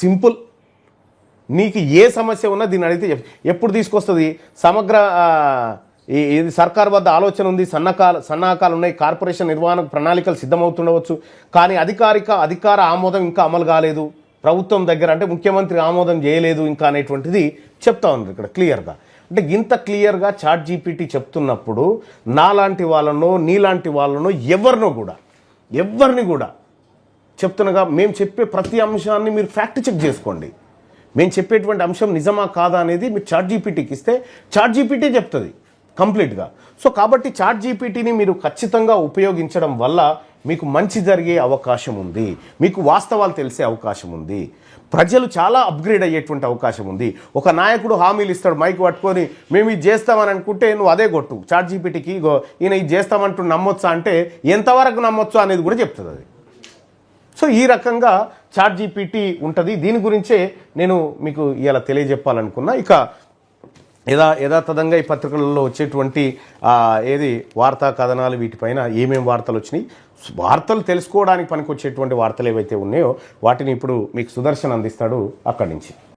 సింపుల్. నీకు ఏ సమస్య ఉన్నా దీన్ని అడిగితే ఎప్పుడు తీసుకొస్తుంది. సమగ్ర ఇది సర్కార్ వద్ద ఆలోచన ఉంది, సన్నాహకాలు ఉన్నాయి, కార్పొరేషన్ నిర్వహణకు ప్రణాళికలు సిద్ధమవుతుండవచ్చు, కానీ అధికార ఆమోదం ఇంకా అమలు కాలేదు ప్రభుత్వం దగ్గర. అంటే ముఖ్యమంత్రి ఆమోదం చేయలేదు ఇంకా అనేటువంటిది చెప్తా ఉన్నారు ఇక్కడ క్లియర్గా. అంటే ఇంత క్లియర్గా చాట్ జీపీటీ చెప్తున్నప్పుడు నాలాంటి వాళ్ళనో నీలాంటి వాళ్ళనో ఎవరిని కూడా చెప్తున్నగా మేము చెప్పే ప్రతి అంశాన్ని మీరు ఫ్యాక్ట్ చెక్ చేసుకోండి. మేము చెప్పేటువంటి అంశం నిజమా కాదా అనేది మీరు చాట్ జీపీటీకి ఇస్తే చాట్ జీపీటీ చెప్తుంది కంప్లీట్గా. సో కాబట్టి చాట్ జీపీటీని మీరు ఖచ్చితంగా ఉపయోగించడం వల్ల మీకు మంచి జరిగే అవకాశం ఉంది, మీకు వాస్తవాలు తెలిసే అవకాశం ఉంది, ప్రజలు చాలా అప్గ్రేడ్ అయ్యేటువంటి అవకాశం ఉంది. ఒక నాయకుడు హామీలు ఇస్తాడు మైక్ పట్టుకొని మేము ఇది చేస్తామని అనుకుంటే నువ్వు అదే కొట్టు చాట్ జీపీటీకి, ఈయన ఇది చేస్తామంటూ నమ్మొచ్చా అంటే ఎంతవరకు నమ్మొచ్చా అనేది కూడా చెప్తుంది అది. సో ఈ రకంగా చాట్ జీపీటీ ఉంటుంది. దీని గురించే నేను మీకు ఇలా తెలియజెప్పాలనుకున్నా. ఇక యథాతథంగా ఈ పత్రికలలో వచ్చేటువంటి వార్తా కథనాలు వీటిపైన ఏమేమి వార్తలు వచ్చినాయి, వార్తలు తెలుసుకోవడానికి పనికి వచ్చేటువంటి వార్తలు ఏవైతే ఉన్నాయో వాటిని ఇప్పుడు మీకు సుదర్శన్ అందిస్తాడు అక్కడి నుంచి.